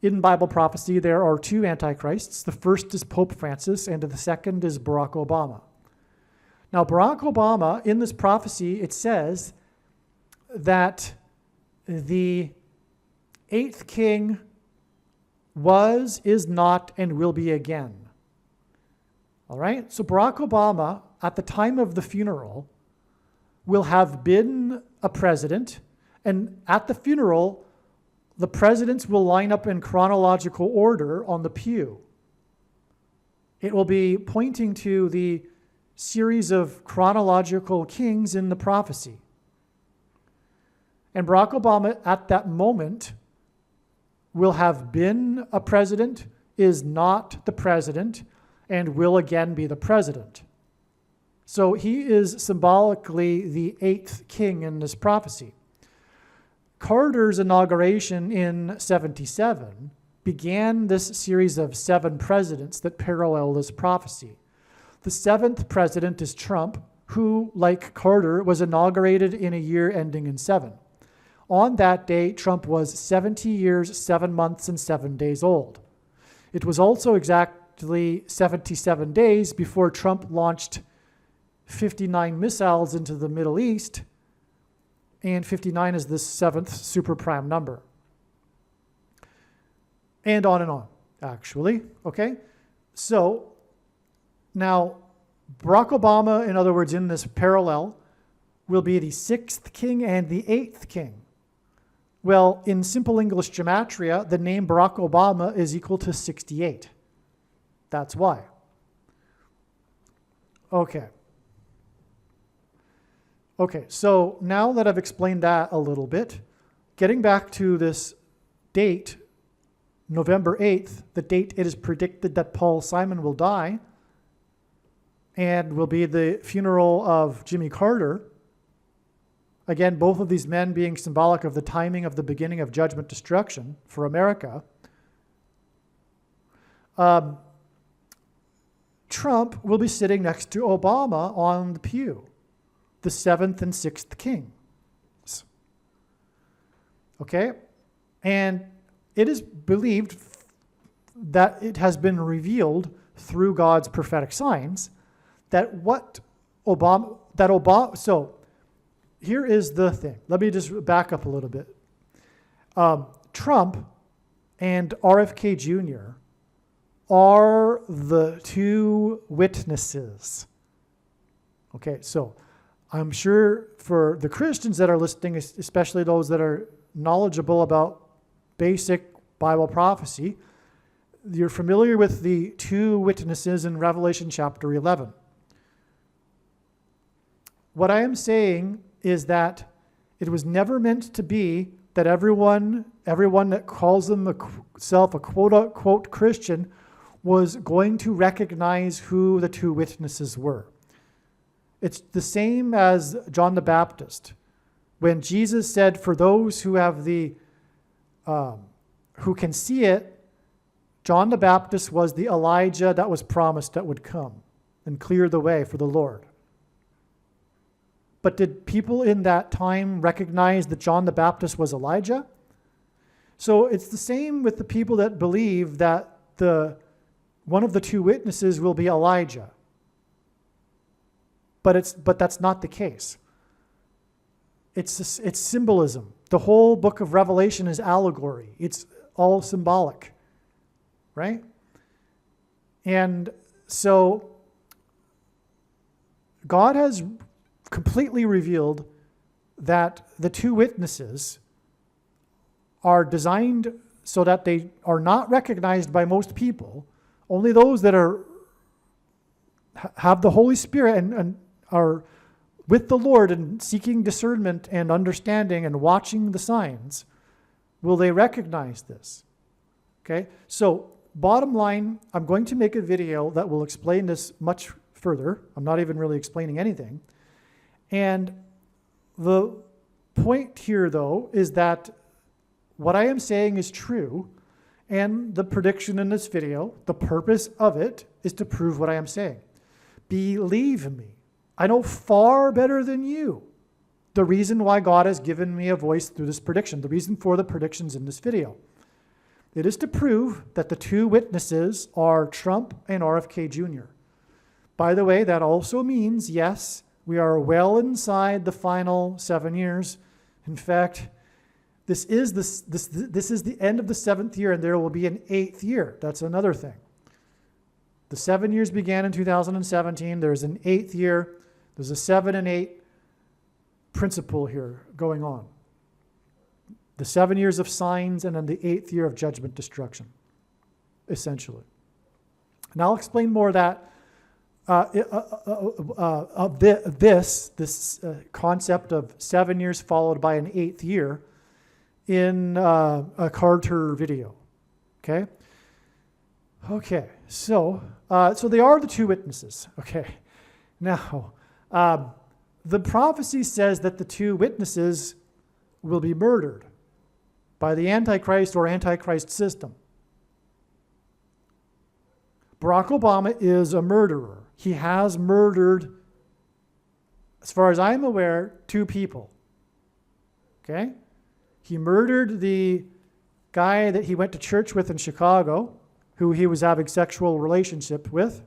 In Bible prophecy, there are 2 antichrists. The first is Pope Francis, and the second is Barack Obama. Now, Barack Obama, in this prophecy, it says that the 8th king was, is not, and will be again. All right? So Barack Obama, at the time of the funeral, will have been a president, and at the funeral, the presidents will line up in chronological order on the pew. It will be pointing to the series of chronological kings in the prophecy. And Barack Obama, at that moment, will have been a president, is not the president, and will again be the president. So he is symbolically the 8th king in this prophecy. Carter's inauguration in 77 began this series of 7 presidents that parallel this prophecy. The 7th president is Trump, who, like Carter, was inaugurated in a year ending in 7. On that day, Trump was 70 years, 7 months, and 7 days old. It was also exactly 77 days before Trump launched 59 missiles into the Middle East, and 59 is the 7th super prime number. And on, actually, okay? So, now, Barack Obama, in other words, in this parallel, will be the 6th king and the 8th king. Well, in simple English gematria, the name Barack Obama is equal to 68. That's why. Okay, so now that I've explained that a little bit, getting back to this date, November 8th, the date it is predicted that Paul Simon will die, and will be the funeral of Jimmy Carter. Again, both of these men being symbolic of the timing of the beginning of judgment destruction for America. Trump will be sitting next to Obama on the pew, the 7th and 6th kings. Okay? And it is believed that it has been revealed through God's prophetic signs that so here is the thing. Let me just back up a little bit. Trump and RFK Jr. are the 2 witnesses. Okay, so I'm sure for the Christians that are listening, especially those that are knowledgeable about basic Bible prophecy, you're familiar with the 2 witnesses in Revelation chapter 11. what I am saying is that it was never meant to be that everyone that calls themselves a quote-unquote Christian was going to recognize who the two witnesses were. It's the same as John the Baptist. When Jesus said, for those who have who can see it, John the Baptist was the Elijah that was promised that would come and clear the way for the Lord. But did people in that time recognize that John the Baptist was Elijah? So it's the same with the people that believe that one of the two witnesses will be Elijah. But that's not the case. It's symbolism. The whole book of Revelation is allegory. It's all symbolic, right? And so God has completely revealed that the two witnesses are designed so that they are not recognized by most people. Only those that have the Holy Spirit and are with the Lord and seeking discernment and understanding and watching the signs, will they recognize this? Okay, so bottom line, I'm going to make a video that will explain this much further. I'm not even really explaining anything. And the point here, though, is that what I am saying is true, and the prediction in this video, the purpose of it is to prove what I am saying. Believe me, I know far better than you the reason why God has given me a voice through this prediction, the reason for the predictions in this video. It is to prove that the two witnesses are Trump and RFK Jr. By the way, that also means, yes, we are well inside the final 7 years. In fact, this is the end of the 7th year, and there will be an 8th year. That's another thing. The 7 years began in 2017. There's an 8th year. There's a 7 and 8 principle here going on. The 7 years of signs and then the 8th year of judgment destruction, essentially. And I'll explain more of that, of this concept of 7 years followed by an 8th year in a Carter video. Okay? Okay, so they are the two witnesses. Okay, now the prophecy says that the two witnesses will be murdered by the Antichrist or Antichrist system. Barack Obama is a murderer. He has murdered, as far as I'm aware, 2 people. Okay? He murdered the guy that he went to church with in Chicago, who he was having sexual relationship with,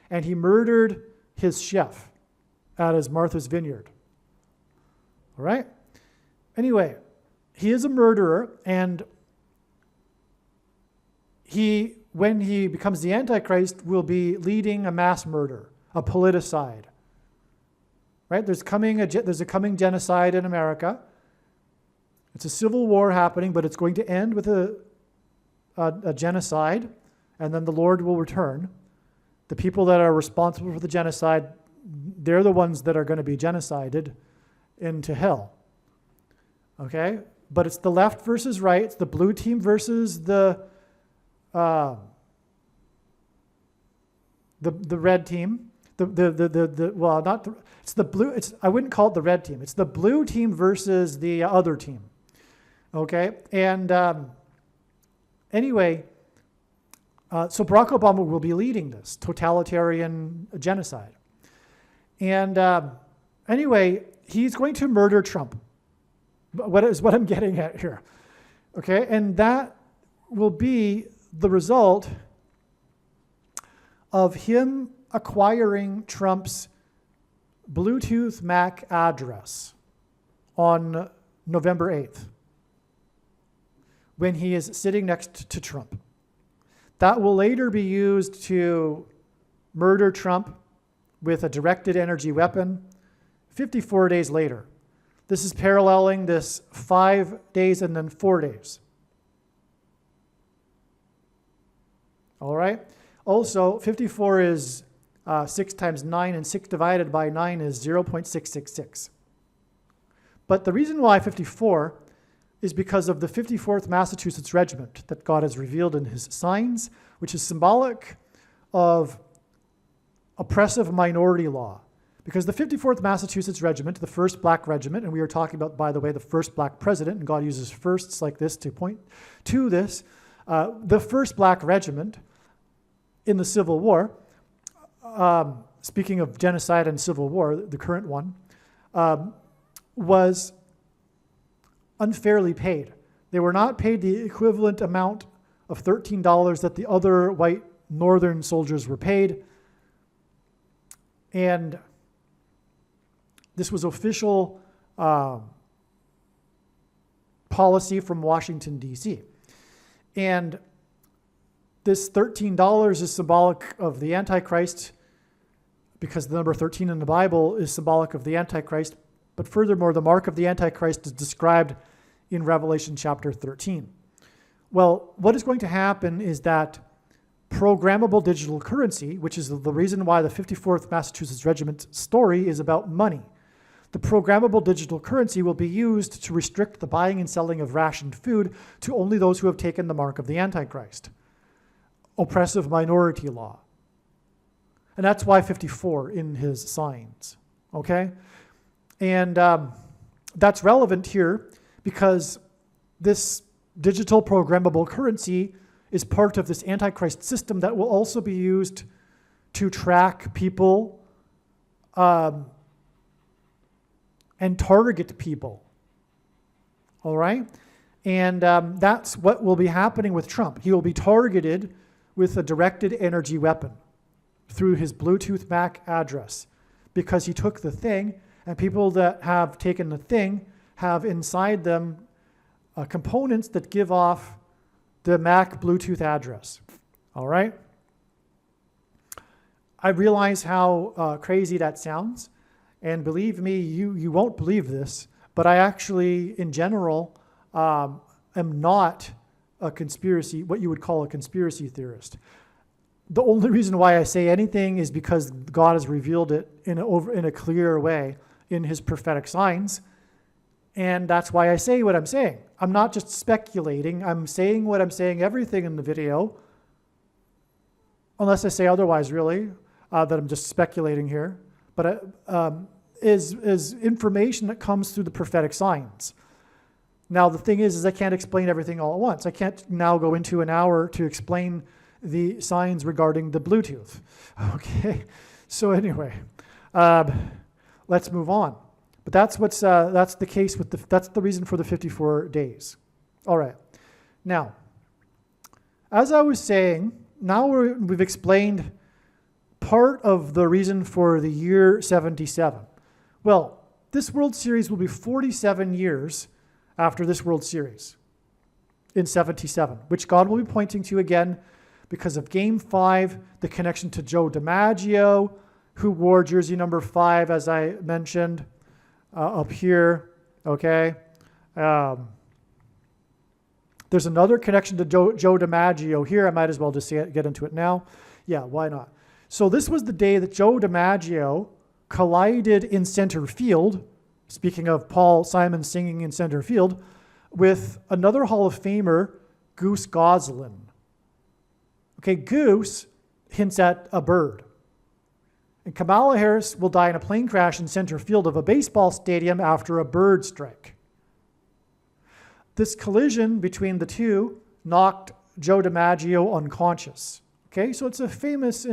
and he murdered his chef at his Martha's Vineyard. All right? Anyway, he is a murderer, and when he becomes the Antichrist, will be leading a mass murder, a politicide. Right? There's a coming genocide in America. It's a civil war happening, but it's going to end with a genocide, and then the Lord will return. The people that are responsible for the genocide, they're the ones that are going to be genocided into hell. Okay? But it's the left versus right. It's the blue team versus the red team. I wouldn't call it the red team. It's the blue team versus the other team. Okay? And anyway, so Barack Obama will be leading this totalitarian genocide. And anyway, he's going to murder Trump. What I'm getting at here. Okay? And that will be the result of him acquiring Trump's Bluetooth MAC address on November 8th, when he is sitting next to Trump. That will later be used to murder Trump with a directed energy weapon 54 days later. This is paralleling this 5 days and then 4 days. All right? Also, 54 is 6 times 9, and 6 divided by 9 is 0.666. But the reason why 54 is because of the 54th Massachusetts Regiment that God has revealed in his signs, which is symbolic of oppressive minority law. Because the 54th Massachusetts Regiment, the first black regiment, and we are talking about, by the way, the first black president, and God uses firsts like this to point to this, the first black regiment in the Civil War, speaking of genocide and Civil War, the current one, was unfairly paid. They were not paid the equivalent amount of $13 that the other white northern soldiers were paid. And this was official policy from Washington, D.C. And this $13 is symbolic of the Antichrist, because the number 13 in the Bible is symbolic of the Antichrist. But furthermore, the mark of the Antichrist is described in Revelation chapter 13. Well, what is going to happen is that programmable digital currency, which is the reason why the 54th Massachusetts Regiment story is about money. The programmable digital currency will be used to restrict the buying and selling of rationed food to only those who have taken the mark of the Antichrist. Oppressive minority law. And that's why 54 in his signs, okay? And that's relevant here because this digital programmable currency is part of this Antichrist system that will also be used to track people and target people, all right? And that's what will be happening with Trump. He will be targeted with a directed energy weapon through his Bluetooth MAC address because he took the thing, and people that have taken the thing have inside them components that give off the MAC Bluetooth address, all right? I realize how crazy that sounds, and believe me, you won't believe this, but I actually, in general, am not a conspiracy, what you would call a conspiracy theorist. The only reason why I say anything is because God has revealed it in a clear way in his prophetic signs, and that's why I say what I'm saying. I'm not just speculating. I'm saying what I'm saying, everything in the video, unless I say otherwise, really, that I'm just speculating here, but is information that comes through the prophetic signs. Now, the thing is I can't explain everything all at once. I can't now go into an hour to explain the signs regarding the Bluetooth. Okay, so anyway, let's move on. But that's the case with that's the reason for the 54 days. All right. Now, as I was saying, now we've explained part of the reason for the year 77. Well, this World Series will be 47 years after this World Series in 77, which God will be pointing to again because of Game 5, the connection to Joe DiMaggio, who wore jersey number 5, as I mentioned, up here, okay? There's another connection to Joe DiMaggio here. I might as well just get into it now. Yeah, why not? So this was the day that Joe DiMaggio collided in center field, speaking of Paul Simon singing in center field, with another Hall of Famer, Goose Goslin. Okay, Goose hints at a bird. And Kamala Harris will die in a plane crash in center field of a baseball stadium after a bird strike. This collision between the two knocked Joe DiMaggio unconscious. Okay, so it's a famous,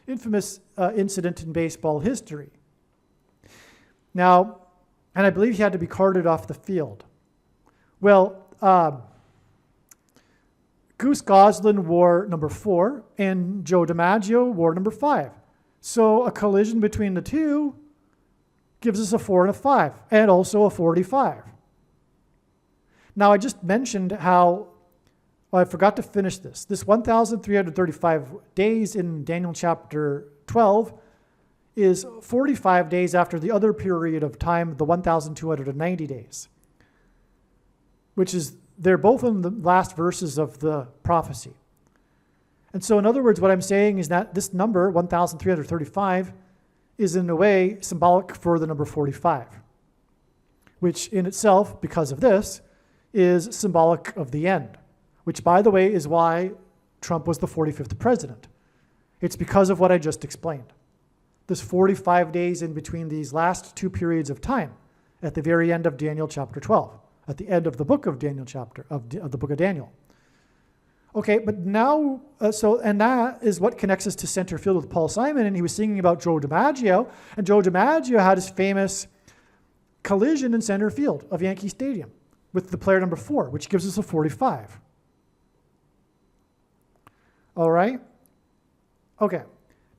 infamous incident in baseball history. Now, and I believe he had to be carted off the field. Well, Goose Goslin wore number 4, and Joe DiMaggio wore number 5. So a collision between the two gives us a 4 and a 5, and also a 45. Now, I just mentioned how, I forgot to finish this. This 1,335 days in Daniel chapter 12 is 45 days after the other period of time, the 1,290 days, which is, they're both in the last verses of the prophecy. And so in other words, what I'm saying is that this number, 1,335, is in a way symbolic for the number 45, which in itself, because of this, is symbolic of the end, which, by the way, is why Trump was the 45th president. It's because of what I just explained. There's 45 days in between these last two periods of time at the very end of Daniel chapter 12, at the end of the book of Daniel of the book of Daniel. Okay, but now, and that is what connects us to center field with Paul Simon, and he was singing about Joe DiMaggio, and Joe DiMaggio had his famous collision in center field of Yankee Stadium with the player number 4, which gives us a 45. All right? Okay.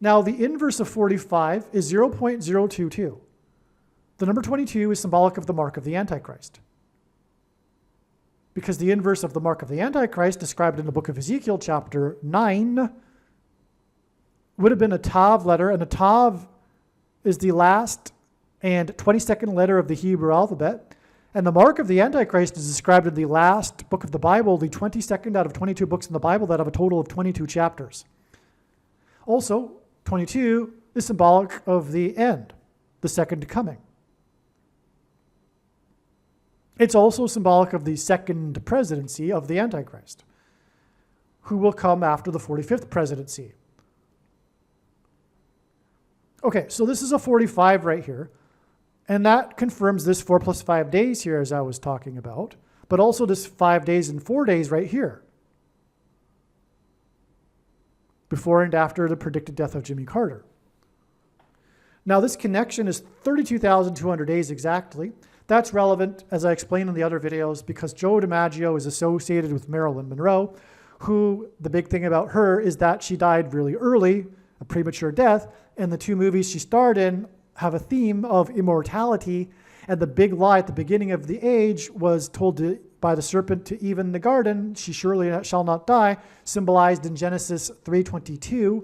Now, the inverse of 45 is 0.022. The number 22 is symbolic of the mark of the Antichrist. Because the inverse of the mark of the Antichrist, described in the book of Ezekiel, chapter 9, would have been a Tav letter, and a Tav is the last and 22nd letter of the Hebrew alphabet. And the mark of the Antichrist is described in the last book of the Bible, the 22nd out of 22 books in the Bible that have a total of 22 chapters. Also, 22 is symbolic of the end, the second coming. It's also symbolic of the second presidency of the Antichrist, who will come after the 45th presidency. Okay, so this is a 45 right here, and that confirms this 4 plus 5 days here, as I was talking about, but also this 5 days and 4 days right here, before and after the predicted death of Jimmy Carter. Now, this connection is 32,200 days exactly. That's relevant, as I explained in the other videos, because Joe DiMaggio is associated with Marilyn Monroe, who, the big thing about her is that she died really early, a premature death, and the two movies she starred in have a theme of immortality, and the big lie at the beginning of the age was told by the serpent to Eve in the garden, she surely shall not die, symbolized in Genesis 3:22.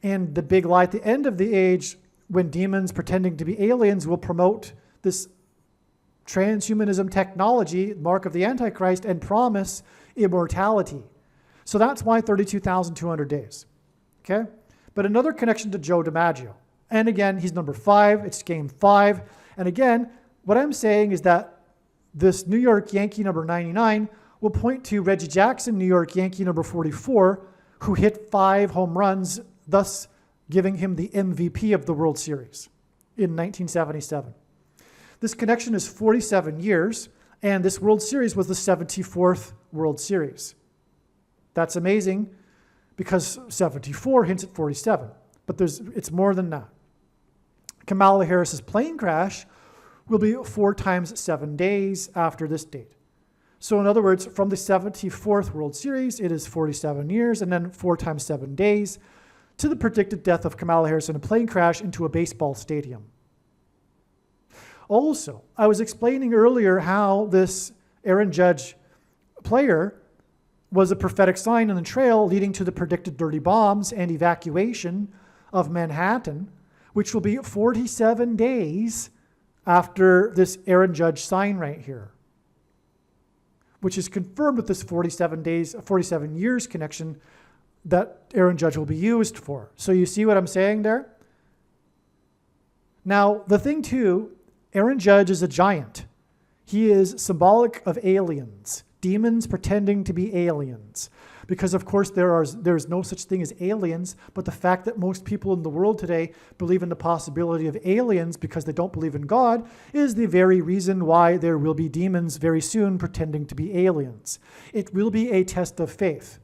And the big lie at the end of the age, when demons pretending to be aliens will promote this transhumanism technology, mark of the Antichrist, and promise immortality. So that's why 32,200 days. Okay? But another connection to Joe DiMaggio. And again, he's number 5. It's game 5. And again, what I'm saying is that this New York Yankee number 99 will point to Reggie Jackson, New York Yankee number 44, who hit 5 home runs, thus giving him the MVP of the World Series in 1977. This connection is 47 years, and this World Series was the 74th World Series. That's amazing because 74 hints at 47, but it's more than that. Kamala Harris's plane crash will be 4 times 7 days after this date. So in other words, from the 74th World Series, it is 47 years, and then 4 times 7 days to the predicted death of Kamala Harris in a plane crash into a baseball stadium. Also, I was explaining earlier how this Aaron Judge player was a prophetic sign on the trail leading to the predicted dirty bombs and evacuation of Manhattan, which will be 47 days after this Aaron Judge sign right here, which is confirmed with this 47 years connection that Aaron Judge will be used for. So you see what I'm saying there? Now, the thing too, Aaron Judge is a giant. He is symbolic of aliens, demons pretending to be aliens. Because of course there's no such thing as aliens, but the fact that most people in the world today believe in the possibility of aliens because they don't believe in God is the very reason why there will be demons very soon pretending to be aliens. It will be a test of faith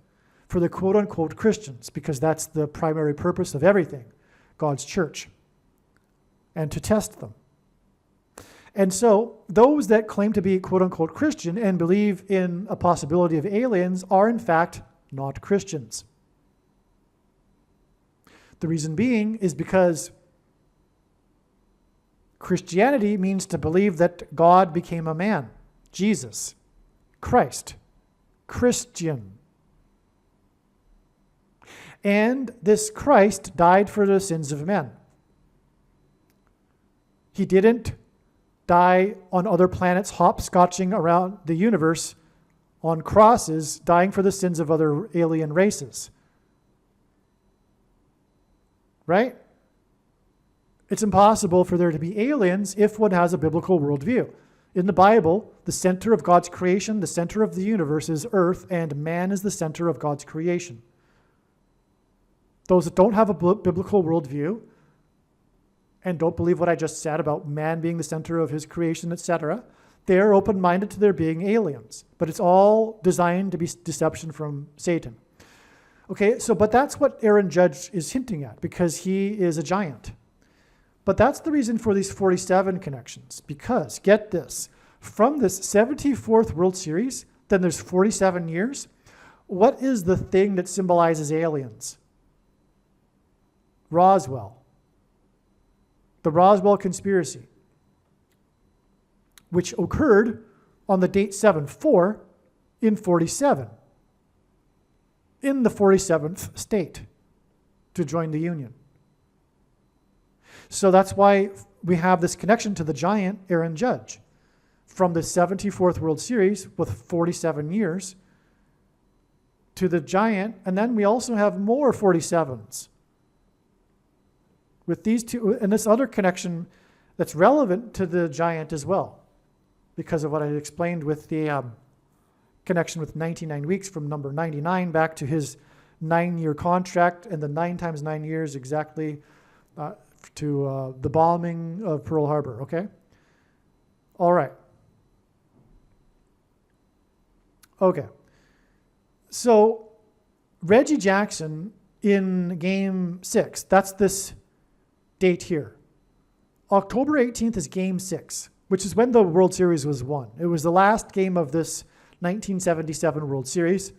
for the quote-unquote Christians, because that's the primary purpose of everything, God's church, and to test them. And so those that claim to be quote-unquote Christian and believe in a possibility of aliens are in fact not Christians. The reason being is because Christianity means to believe that God became a man, Jesus, Christ, Christian. And this Christ died for the sins of men. He didn't die on other planets, hopscotching around the universe on crosses, dying for the sins of other alien races. right? It's impossible for there to be aliens if one has a biblical worldview. In the Bible, the center of God's creation, the center of the universe is earth, and man is the center of God's creation. Those that don't have a biblical worldview and don't believe what I just said about man being the center of his creation, etc., they're open-minded to there being aliens. But it's all designed to be deception from Satan. Okay, but that's what Aaron Judge is hinting at, because he is a giant. But that's the reason for these 47 connections, because, get this, from this 74th World Series, then there's 47 years. What is the thing that symbolizes aliens? Roswell. The Roswell conspiracy, which occurred on the date 7/4 in 47, in the 47th state to join the Union. So that's why we have this connection to the giant Aaron Judge from the 74th World Series with 47 years to the giant, and then we also have more 47s with these two, and this other connection that's relevant to the giant as well, because of what I explained with the connection with 99 weeks from number 99 back to his 9-year contract, and the 9 times 9 years exactly to the bombing of Pearl Harbor, okay? All right. Okay. So Reggie Jackson in Game 6, that's this date here. October 18th is Game 6, which is when the World Series was won. It was the last game of this 1977 World Series.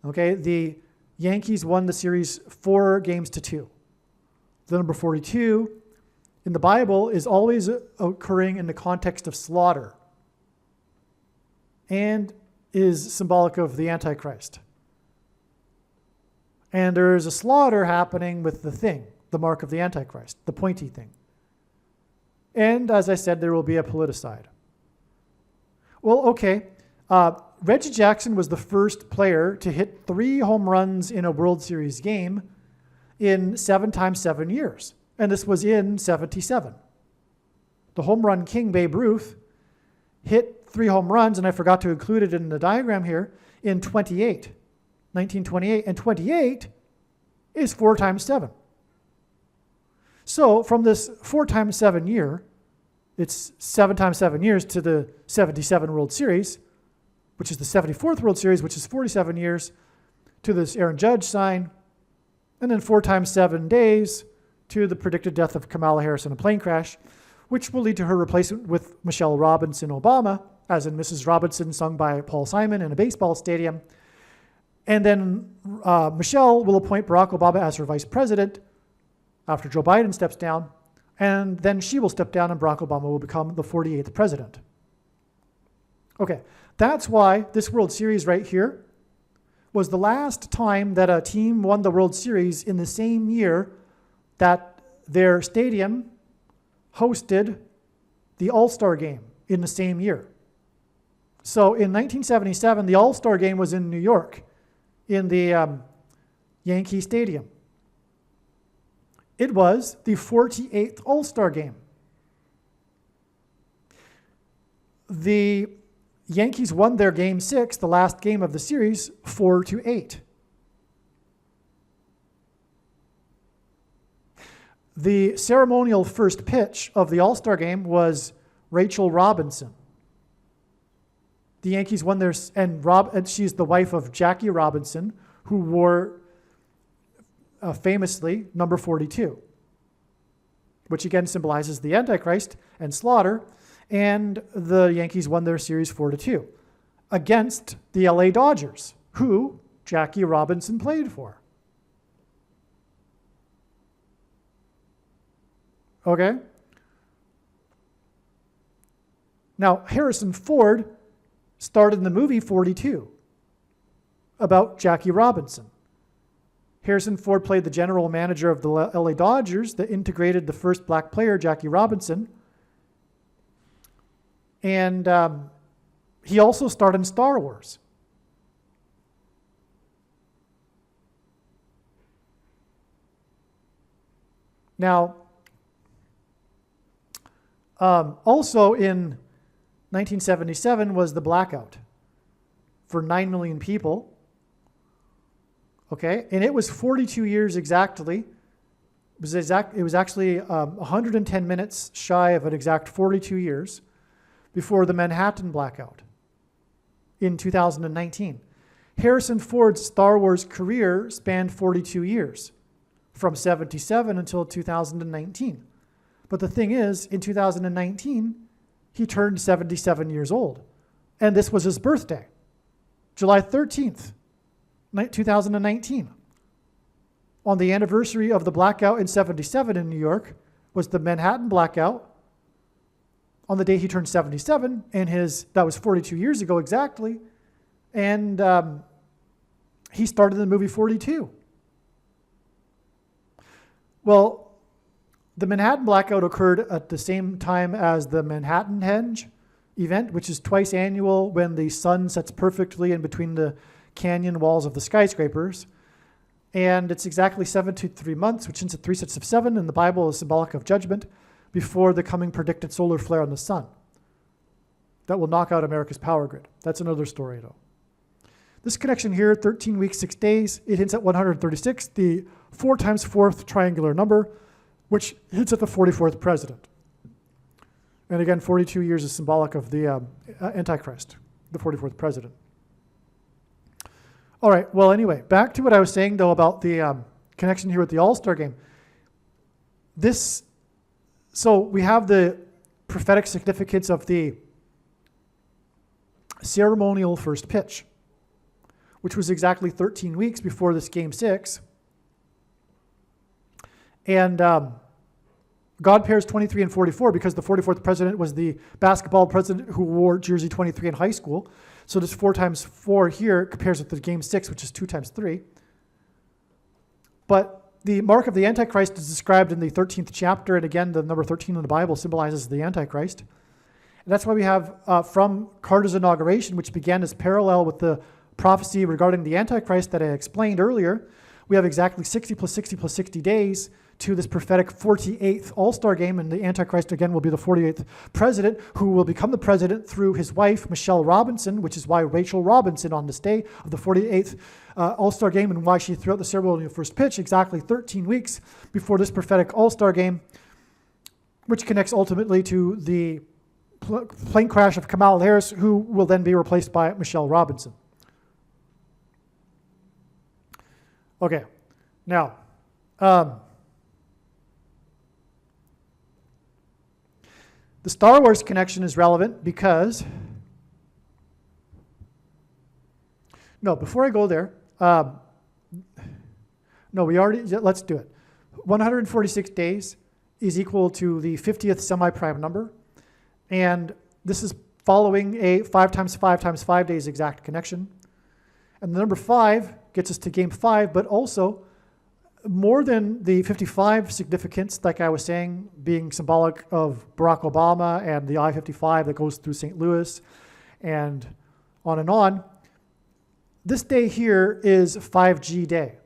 Okay, the Yankees won the series 4-2. The number 42 in the Bible is always occurring in the context of slaughter and is symbolic of the Antichrist. And there is a slaughter happening with the thing, the mark of the Antichrist, the pointy thing. And as I said, there will be a politicide. Well, okay. Reggie Jackson was the first player to hit 3 home runs in a World Series game in 7 times 7 years. And this was in 77. The home run king, Babe Ruth, hit 3 home runs, and I forgot to include it in the diagram here, in 1928. And 28 is 4 times 7. So from this 4 times 7 year, it's 7 times 7 years to the 77 World Series, which is the 74th World Series, which is 47 years, to this Aaron Judge sign, and then 4 times 7 days to the predicted death of Kamala Harris in a plane crash, which will lead to her replacement with Michelle Robinson Obama, as in Mrs. Robinson, sung by Paul Simon in a baseball stadium. And then Michelle will appoint Barack Obama as her vice president after Joe Biden steps down, and then she will step down and Barack Obama will become the 48th president. Okay, that's why this World Series right here was the last time that a team won the World Series in the same year that their stadium hosted the All-Star game in the same year. So in 1977, the All-Star game was in New York in the Yankee Stadium. It was the 48th All-Star game. The Yankees won their Game 6, the last game of the series, 4-8. The ceremonial first pitch of the All-Star game was Rachel Robinson. The Yankees won their, and she's the wife of Jackie Robinson, who wore famously number 42, which again symbolizes the Antichrist and slaughter. And the Yankees won their series 4-2 against the LA Dodgers, who Jackie Robinson played for. Okay? Now, Harrison Ford starred in the movie 42 about Jackie Robinson. Harrison Ford played the general manager of the LA Dodgers that integrated the first black player, Jackie Robinson. And he also starred in Star Wars. Now, also in 1977 was the blackout for 9 million people. Okay, and it was 42 years exactly. It was actually 110 minutes shy of an exact 42 years before the Manhattan blackout in 2019. Harrison Ford's Star Wars career spanned 42 years, from 77 until 2019. But the thing is, in 2019, he turned 77 years old. And this was his birthday, July 13th, 2019. On the anniversary of the blackout in 77 in New York was the Manhattan blackout. On the day he turned 77, and that was 42 years ago exactly, and he started the movie 42. Well, the Manhattan blackout occurred at the same time as the Manhattanhenge event, which is twice annual when the sun sets perfectly in between the canyon walls of the skyscrapers. And it's exactly 7 to 3 months, which is 3 sets of 7, and the Bible is symbolic of judgment, before the coming predicted solar flare on the sun that will knock out America's power grid. That's another story, though. This connection here, 13 weeks, 6 days, it hits at 136, the 4 times 4th triangular number, which hits at the 44th president. And again, 42 years is symbolic of the Antichrist, the 44th president. All right, well, anyway, back to what I was saying, though, about the connection here with the All-Star game. So we have the prophetic significance of the ceremonial first pitch, which was exactly 13 weeks before this Game 6. And God pairs 23 and 44 because the 44th president was the basketball president who wore jersey 23 in high school. So this 4 times 4 here compares with the Game 6, which is 2 times 3. But the mark of the Antichrist is described in the 13th chapter, and again, the number 13 in the Bible symbolizes the Antichrist. And that's why we have from Carter's inauguration, which began as parallel with the prophecy regarding the Antichrist that I explained earlier, we have exactly 60 plus 60 plus 60 days to this prophetic 48th All-Star game, and the Antichrist again will be the 48th president, who will become the president through his wife, Michelle Robinson, which is why Rachel Robinson on this day of the 48th All-Star game, and why she threw out the ceremonial first pitch exactly 13 weeks before this prophetic All-Star game, which connects ultimately to the plane crash of Kamala Harris, who will then be replaced by Michelle Robinson. Okay, now, the Star Wars connection is relevant because, no, before I go there, let's do it. 146 days is equal to the 50th semi-prime number, and this is following a 5 times 5 times 5 days exact connection. And the number 5 gets us to Game 5, but also more than the 55 significance, like I was saying, being symbolic of Barack Obama and the I-55 that goes through St. Louis and on, this day here is 5G Day.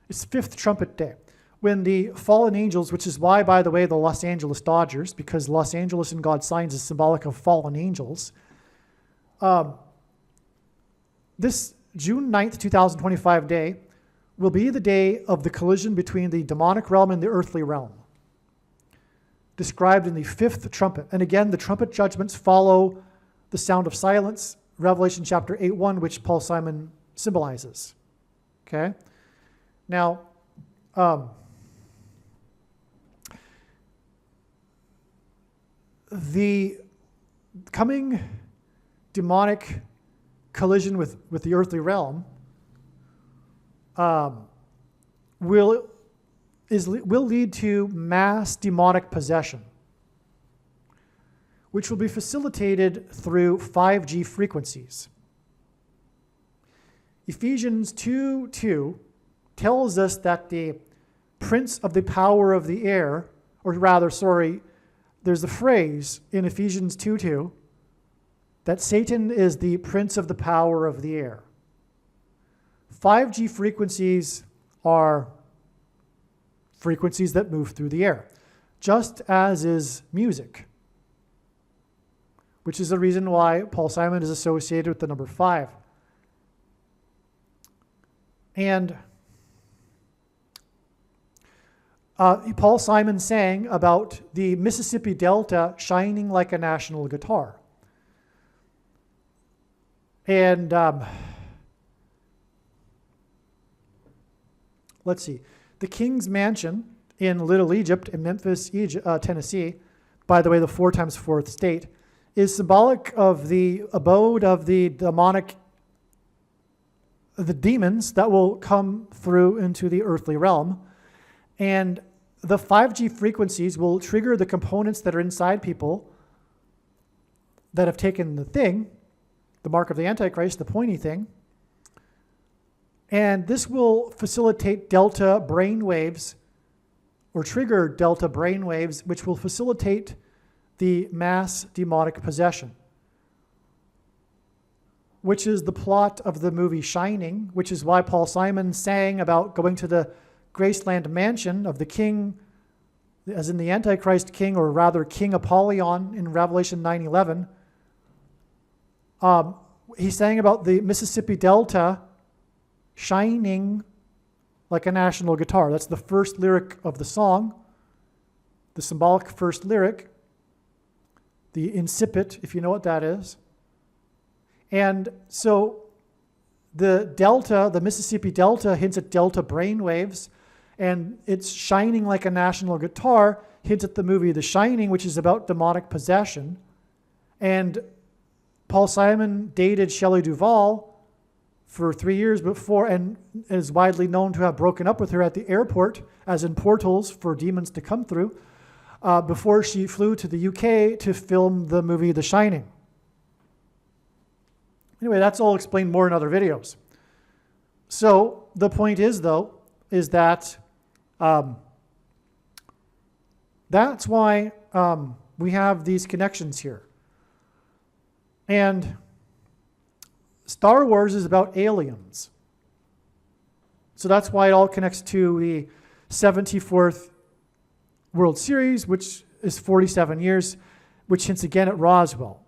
It's 5th trumpet day, when the fallen angels, which is why, by the way, the Los Angeles Dodgers, because Los Angeles in God's signs is symbolic of fallen angels, this June 9th, 2025 day will be the day of the collision between the demonic realm and the earthly realm, described in the 5th trumpet. And again, the trumpet judgments follow the sound of silence, Revelation chapter 8:1, which Paul Simon symbolizes. Okay? Now, the coming demonic collision with the earthly realm will lead to mass demonic possession, which will be facilitated through 5G frequencies. Ephesians 2:2 tells us that the prince of the power of the air, there's a phrase in Ephesians 2:2 that Satan is the prince of the power of the air. 5G frequencies are frequencies that move through the air, just as is music, which is the reason why Paul Simon is associated with the number 5. And Paul Simon sang about the Mississippi Delta shining like a national guitar. And let's see. The King's Mansion in Little Egypt in Memphis, Tennessee, by the way, the 4 times 4th state, is symbolic of the abode of the demons that will come through into the earthly realm. And the 5G frequencies will trigger the components that are inside people that have taken the thing, the mark of the Antichrist, the pointy thing. And this will facilitate delta brain waves, or trigger delta brain waves, which will facilitate the mass demonic possession, which is the plot of the movie Shining, which is why Paul Simon sang about going to the Graceland mansion of the king, as in the Antichrist king, or rather King Apollyon in Revelation 9:11. He sang about the Mississippi Delta shining like a national guitar. That's the first lyric of the song, the symbolic first lyric, the incipit, if you know what that is. And so the delta, the Mississippi Delta, hints at delta brainwaves, and it's shining like a national guitar hints at the movie The Shining, which is about demonic possession. And Paul Simon dated Shelley Duvall for 3 years before, and is widely known to have broken up with her at the airport, as in portals for demons to come through, before she flew to the UK to film the movie The Shining. Anyway, that's all explained more in other videos. So the point is, though, is that that's why we have these connections here. And Star Wars is about aliens. So that's why it all connects to the 74th World Series, which is 47 years, which hints again at Roswell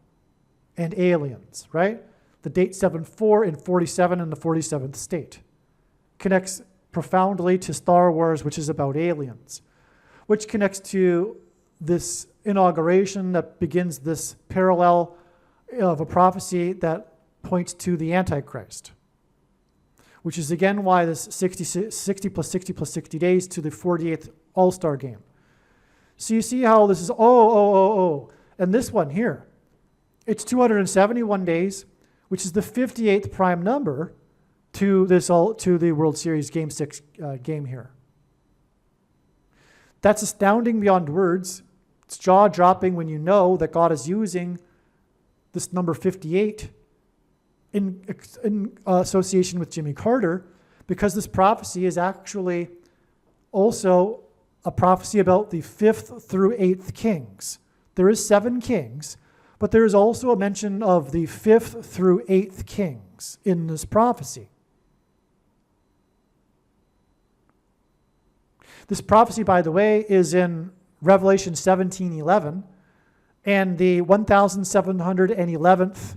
and aliens, right? The date 7-4 in 47 in the 47th state connects profoundly to Star Wars, which is about aliens, which connects to this inauguration that begins this parallel of a prophecy that points to the Antichrist, which is again why this 60 plus 60 plus 60 days to the 48th All-Star game. So you see how this is, and this one here, it's 271 days, which is the 58th prime number to the World Series Game 6 game here. That's astounding beyond words. It's jaw-dropping when you know that God is using this number 58 in association with Jimmy Carter, because this prophecy is actually also a prophecy about the 5th through 8th kings. There is 7 kings, but there is also a mention of the 5th through 8th kings in this prophecy. This prophecy, by the way, is in Revelation 17:11, and the 1711th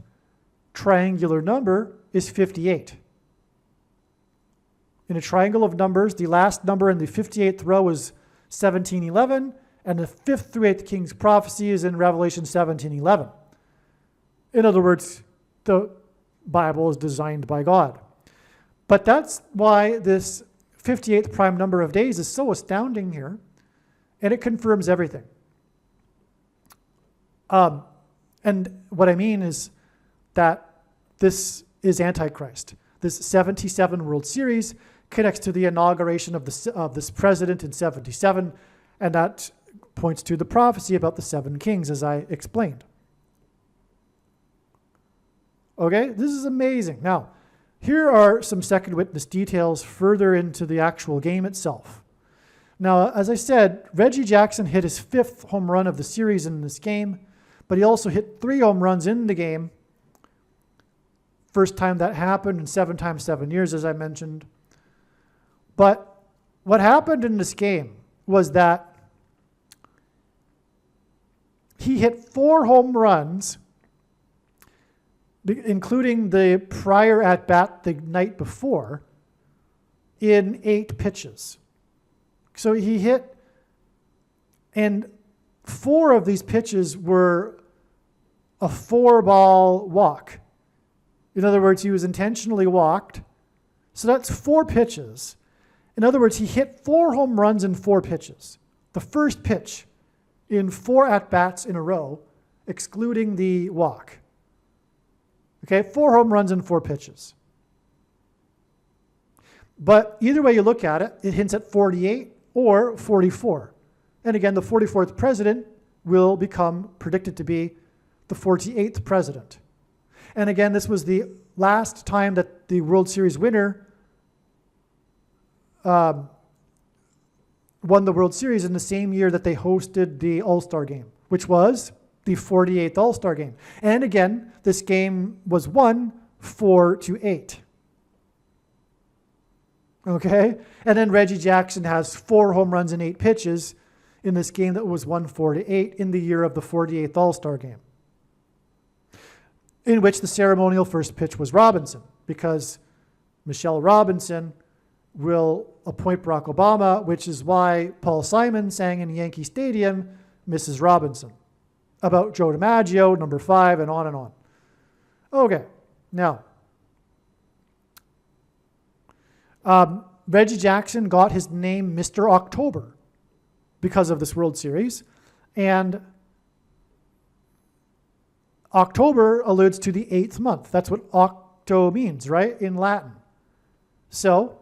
triangular number is 58. In a triangle of numbers, the last number in the 58th row is 1711, and the 5th through 8th king's prophecy is in Revelation 17:11. In other words, the Bible is designed by God. But that's why this 58th prime number of days is so astounding here, and it confirms everything. And what I mean is that this is Antichrist. This 77 World Series connects to the inauguration of this president in 77, and that points to the prophecy about the 7 kings, as I explained. Okay, this is amazing. Now, here are some second witness details further into the actual game itself. Now, as I said, Reggie Jackson hit his 5th home run of the series in this game, but he also hit 3 home runs in the game. First time that happened in 7 times 7 years, as I mentioned. But what happened in this game was that he hit 4 home runs, including the prior at-bat the night before, in 8 pitches. So he hit, and 4 of these pitches were a 4-ball walk. In other words, he was intentionally walked. So that's 4 pitches. In other words, he hit 4 home runs in 4 pitches. The first pitch in 4 at-bats in a row, excluding the walk. Okay, 4 home runs in 4 pitches. But either way you look at it, it hints at 48 or 44. And again, the 44th president will become predicted to be the 48th president. And again, this was the last time that the World Series winner won the World Series in the same year that they hosted the All-Star game, which was the 48th All-Star game. And again, this game was won 4-8. Okay? And then Reggie Jackson has 4 home runs in 8 pitches in this game that was won 4-8 in the year of the 48th All-Star game, in which the ceremonial first pitch was Robinson, because Michelle Robinson will appoint Barack Obama, which is why Paul Simon sang in Yankee Stadium, Mrs. Robinson, about Joe DiMaggio, number 5, and on and on. Okay, now, Reggie Jackson got his name Mr. October because of this World Series, and October alludes to the 8th month. That's what octo means, right, in Latin. So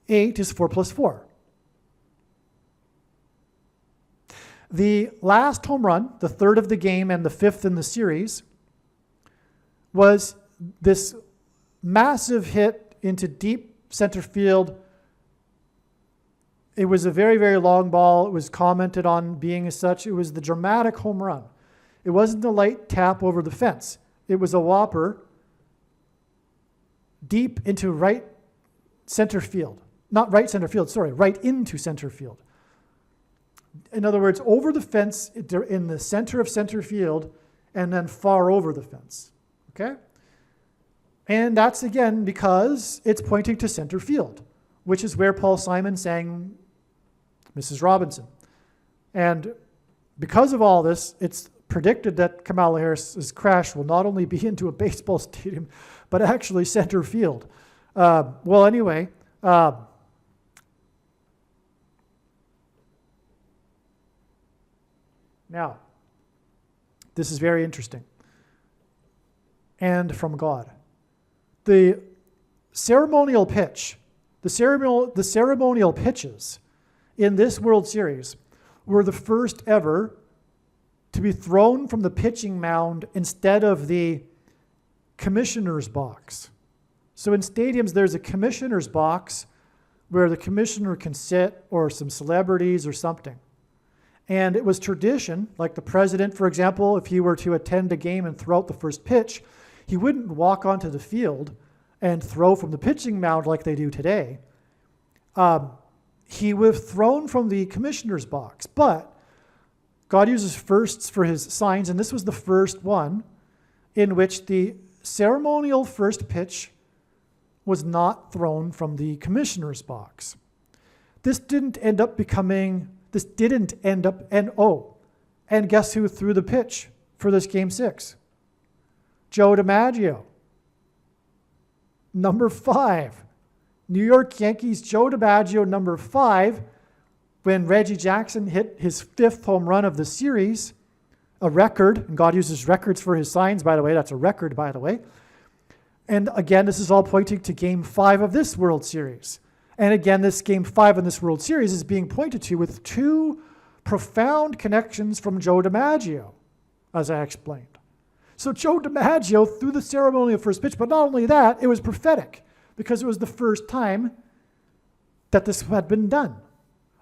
8 is 4 plus 4. The last home run, the 3rd of the game and the 5th in the series, was this massive hit into deep center field. It was a very, very long ball. It was commented on being as such. It was the dramatic home run. It wasn't a light tap over the fence. It was a whopper deep into right center field. Not right center field, sorry, right into center field. In other words, over the fence in the center of center field and then far over the fence. Okay? And that's again because it's pointing to center field, which is where Paul Simon sang Mrs. Robinson. And because of all this, it's predicted that Kamala Harris's crash will not only be into a baseball stadium, but actually center field. Well, anyway, now, this is very interesting. And from God. The ceremonial pitch, the ceremonial pitches in this World Series were the first ever to be thrown from the pitching mound instead of the commissioner's box. So in stadiums, there's a commissioner's box where the commissioner can sit, or some celebrities or something. And it was tradition, like the president, for example, if he were to attend a game and throw out the first pitch, he wouldn't walk onto the field and throw from the pitching mound like they do today. He would have thrown from the commissioner's box. But God uses firsts for his signs, and this was the first one in which the ceremonial first pitch was not thrown from the commissioner's box. This didn't end up, and guess who threw the pitch for this Game 6? Joe DiMaggio. Number 5. New York Yankees, Joe DiMaggio, number 5, when Reggie Jackson hit his 5th home run of the series, a record, and God uses records for his signs, by the way, that's a record, by the way. And again, this is all pointing to Game 5 of this World Series. And again, this Game 5 in this World Series is being pointed to with 2 profound connections from Joe DiMaggio, as I explained. So Joe DiMaggio threw the ceremonial first pitch, but not only that, it was prophetic, because it was the first time that this had been done.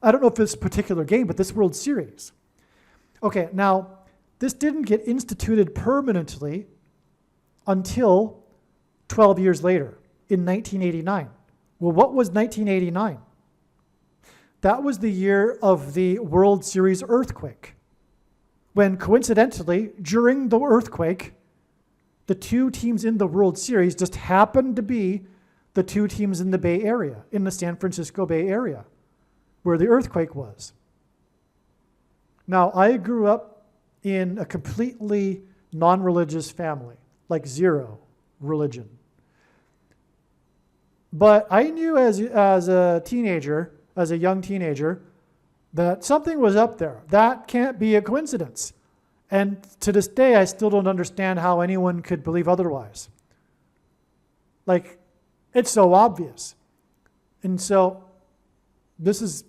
I don't know if this particular game, but this World Series. Okay, now, this didn't get instituted permanently until 12 years later, in 1989. Well, what was 1989? that was the year of the World Series earthquake, when coincidentally, during the earthquake, the two teams in the World Series just happened to be the two teams in the Bay Area, in the San Francisco Bay Area, where the earthquake was. Now, I grew up in a completely non-religious family, like zero religion. But I knew as a teenager, as a young teenager, that something was up there. That can't be a coincidence. And to this day, I still don't understand how anyone could believe otherwise. Like, it's so obvious. And so this is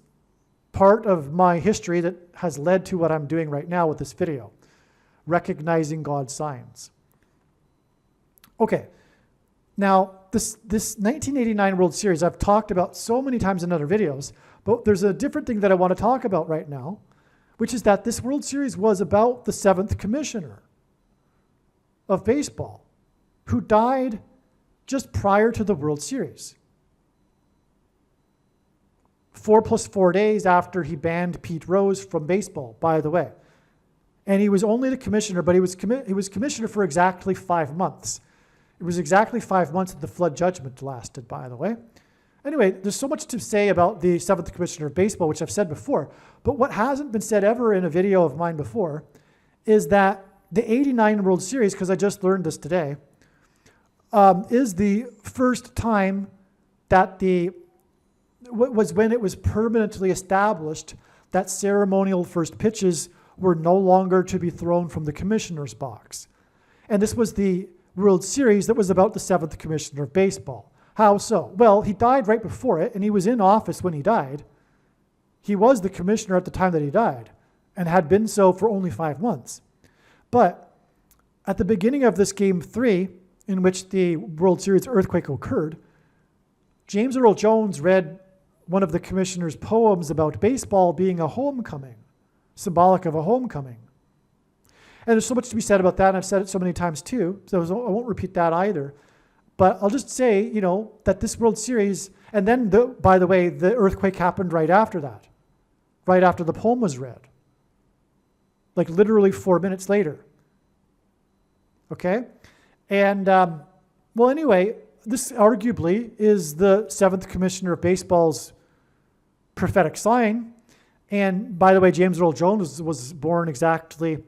part of my history that has led to what I'm doing right now with this video, recognizing God's signs. Okay, now this 1989 World Series I've talked about so many times in other videos, but there's a different thing that I want to talk about right now, which is that this World Series was about the 7th commissioner of baseball, who died just prior to the World Series. 4 + 4 days after he banned Pete Rose from baseball, by the way. And he was only the commissioner, but he was commissioner for exactly 5 months. It was exactly 5 months that the flood judgment lasted, by the way. Anyway, there's so much to say about the 7th commissioner of baseball, which I've said before. But what hasn't been said ever in a video of mine before is that the 89 World Series, because I just learned this today, is the first time that was when it was permanently established that ceremonial first pitches were no longer to be thrown from the commissioner's box. And this was the World Series that was about the 7th commissioner of baseball. How so? Well, he died right before it, and he was in office when he died. He was the commissioner at the time that he died, and had been so for only 5 months. But at the beginning of this Game 3, in which the World Series earthquake occurred, James Earl Jones read one of the commissioner's poems about baseball being a homecoming, symbolic of a homecoming. And there's so much to be said about that, and I've said it so many times too, so I won't repeat that either. But I'll just say, that this World Series, and then, by the way, the earthquake happened right after that, right after the poem was read, like literally 4 minutes later. Okay? And, anyway, this arguably is the 7th commissioner of baseball's prophetic sign. And by the way, James Earl Jones was born exactly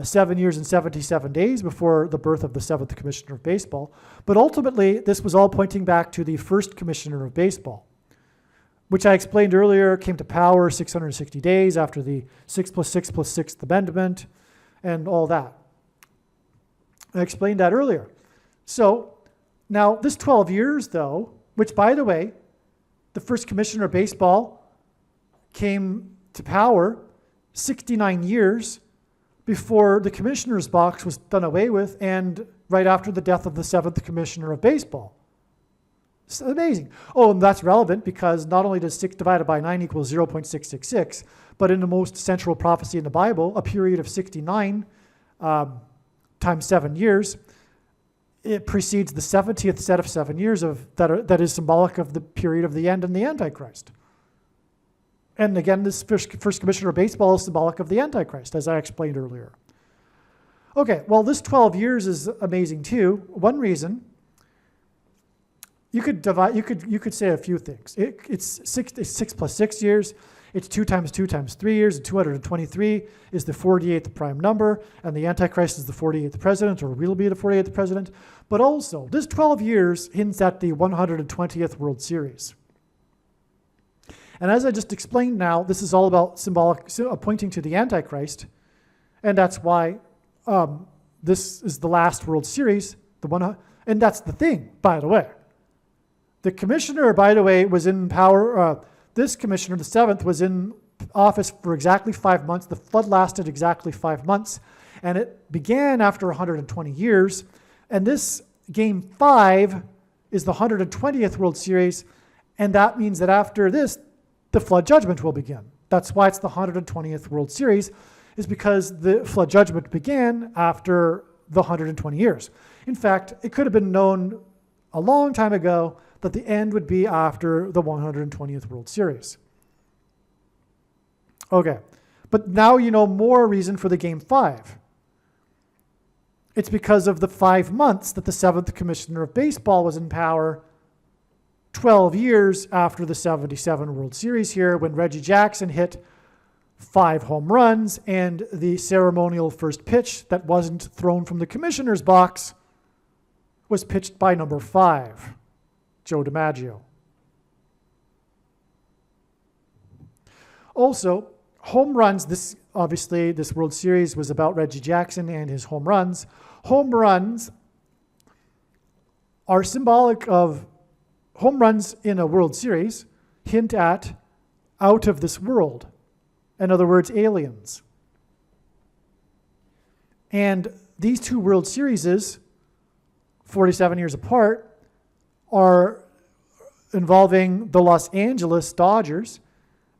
7 years and 77 days before the birth of the 7th commissioner of baseball. But ultimately, this was all pointing back to the first commissioner of baseball, which I explained earlier came to power 660 days after the 6 + 6 + 6th Amendment and all that. I explained that earlier. So now this 12 years, though, which, by the way, the first commissioner of baseball came to power 69 years before the commissioner's box was done away with, and right after the death of the 7th commissioner of baseball. It's amazing. Oh, and that's relevant because not only does 6 divided by 9 equal 0.666, but in the most central prophecy in the Bible, a period of 69 times 7 years, it precedes the 70th set of 7 years that is symbolic of the period of the end and the Antichrist. And again, this first commissioner of baseball is symbolic of the Antichrist, as I explained earlier. Okay, well, this 12 years is amazing too. One reason, you could say a few things. It's 6 + 6 years. It's 2 times 2 times 3 years, and 223 is the 48th prime number, and the Antichrist is the 48th president, or will be the 48th president. But also, this 12 years hints at the 120th World Series. And as I just explained now, this is all about pointing to the Antichrist, and that's why this is the last World Series, and that's the thing, by the way. The commissioner, by the way, was in power. This commissioner, the 7th, was in office for exactly 5 months. The flood lasted exactly 5 months, and it began after 120 years. And this Game 5 is the 120th World Series, and that means that after this, the flood judgment will begin. That's why it's the 120th World Series, is because the flood judgment began after the 120 years. In fact, it could have been known a long time ago that the end would be after the 120th World Series. Okay. But now you know more reason for the Game 5. It's because of the 5 months that the 7th Commissioner of Baseball was in power, 12 years after the 77 World Series here, when Reggie Jackson hit 5 home runs and the ceremonial first pitch that wasn't thrown from the commissioner's box was pitched by number 5, Joe DiMaggio. Also, home runs, this World Series was about Reggie Jackson and his home runs. Home runs are symbolic of home runs in a World Series, hint at out of this world. In other words, aliens. And these 2 World Series, 47 years apart, are involving the Los Angeles Dodgers.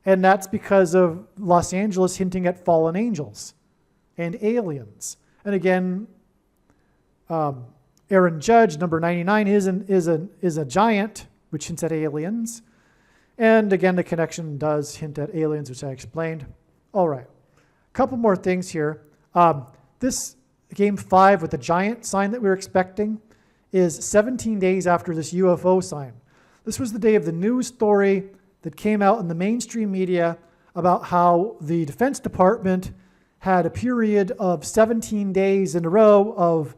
And that's because of Los Angeles hinting at fallen angels and aliens. And again, Aaron Judge, number 99, is a giant, which hints at aliens. And again, the connection does hint at aliens, which I explained. All right. A couple more things here. This Game 5 with the giant sign that we were expecting is 17 days after this UFO sign. This was the day of the news story that came out in the mainstream media about how the Defense Department had a period of 17 days in a row of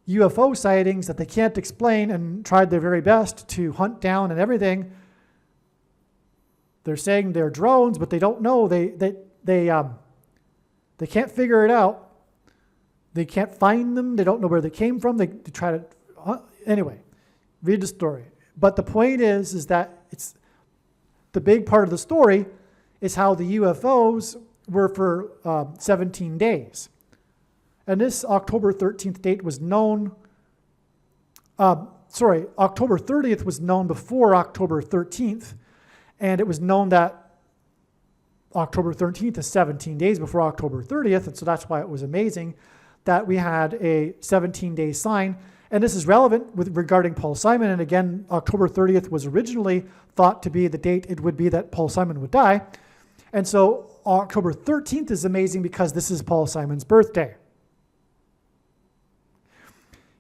UFO sightings that they can't explain and tried their very best to hunt down and everything. They're saying they're drones, but they don't know. They can't figure it out. They can't find them. They don't know where they came from. They try to... Anyway, read the story. But the point is that it's... The big part of the story is how the UFOs were for 17 days. And this October 13th date was known... October 30th was known before October 13th. And it was known that October 13th is 17 days before October 30th. And so that's why it was amazing that we had a 17-day sign. And this is relevant regarding Paul Simon. And again, October 30th was originally thought to be the date it would be that Paul Simon would die. And so October 13th is amazing because this is Paul Simon's birthday.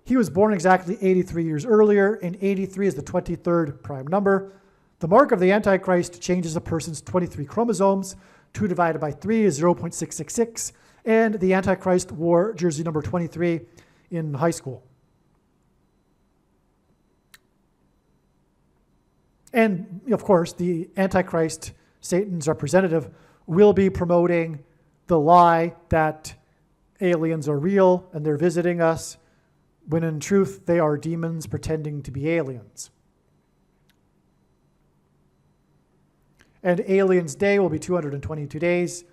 He was born exactly 83 years earlier, and 83 is the 23rd prime number. The mark of the Antichrist changes a person's 23 chromosomes. 2 divided by 3 is 0.666. And the Antichrist wore jersey number 23 in high school. And, of course, the Antichrist, Satan's representative, will be promoting the lie that aliens are real and they're visiting us, when in truth they are demons pretending to be aliens. And Aliens Day will be 222 days.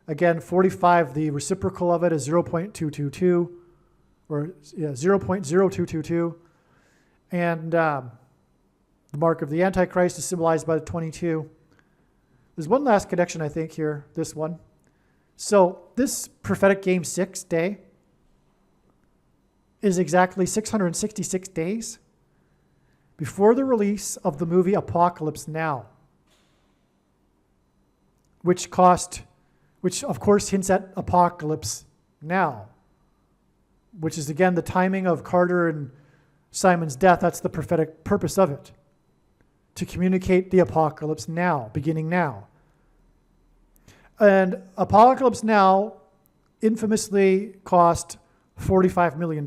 Again, 45, the reciprocal of it is 0.222, or 0.0222. And the mark of the Antichrist is symbolized by the 22. There's one last connection, I think, here, this one. So this prophetic Game 6 day is exactly 666 days before the release of the movie Apocalypse Now, which of course hints at Apocalypse Now, which is again the timing of Carter and Simon's death. That's the prophetic purpose of it, to communicate the apocalypse now, beginning now. And Apocalypse Now infamously cost $45 million,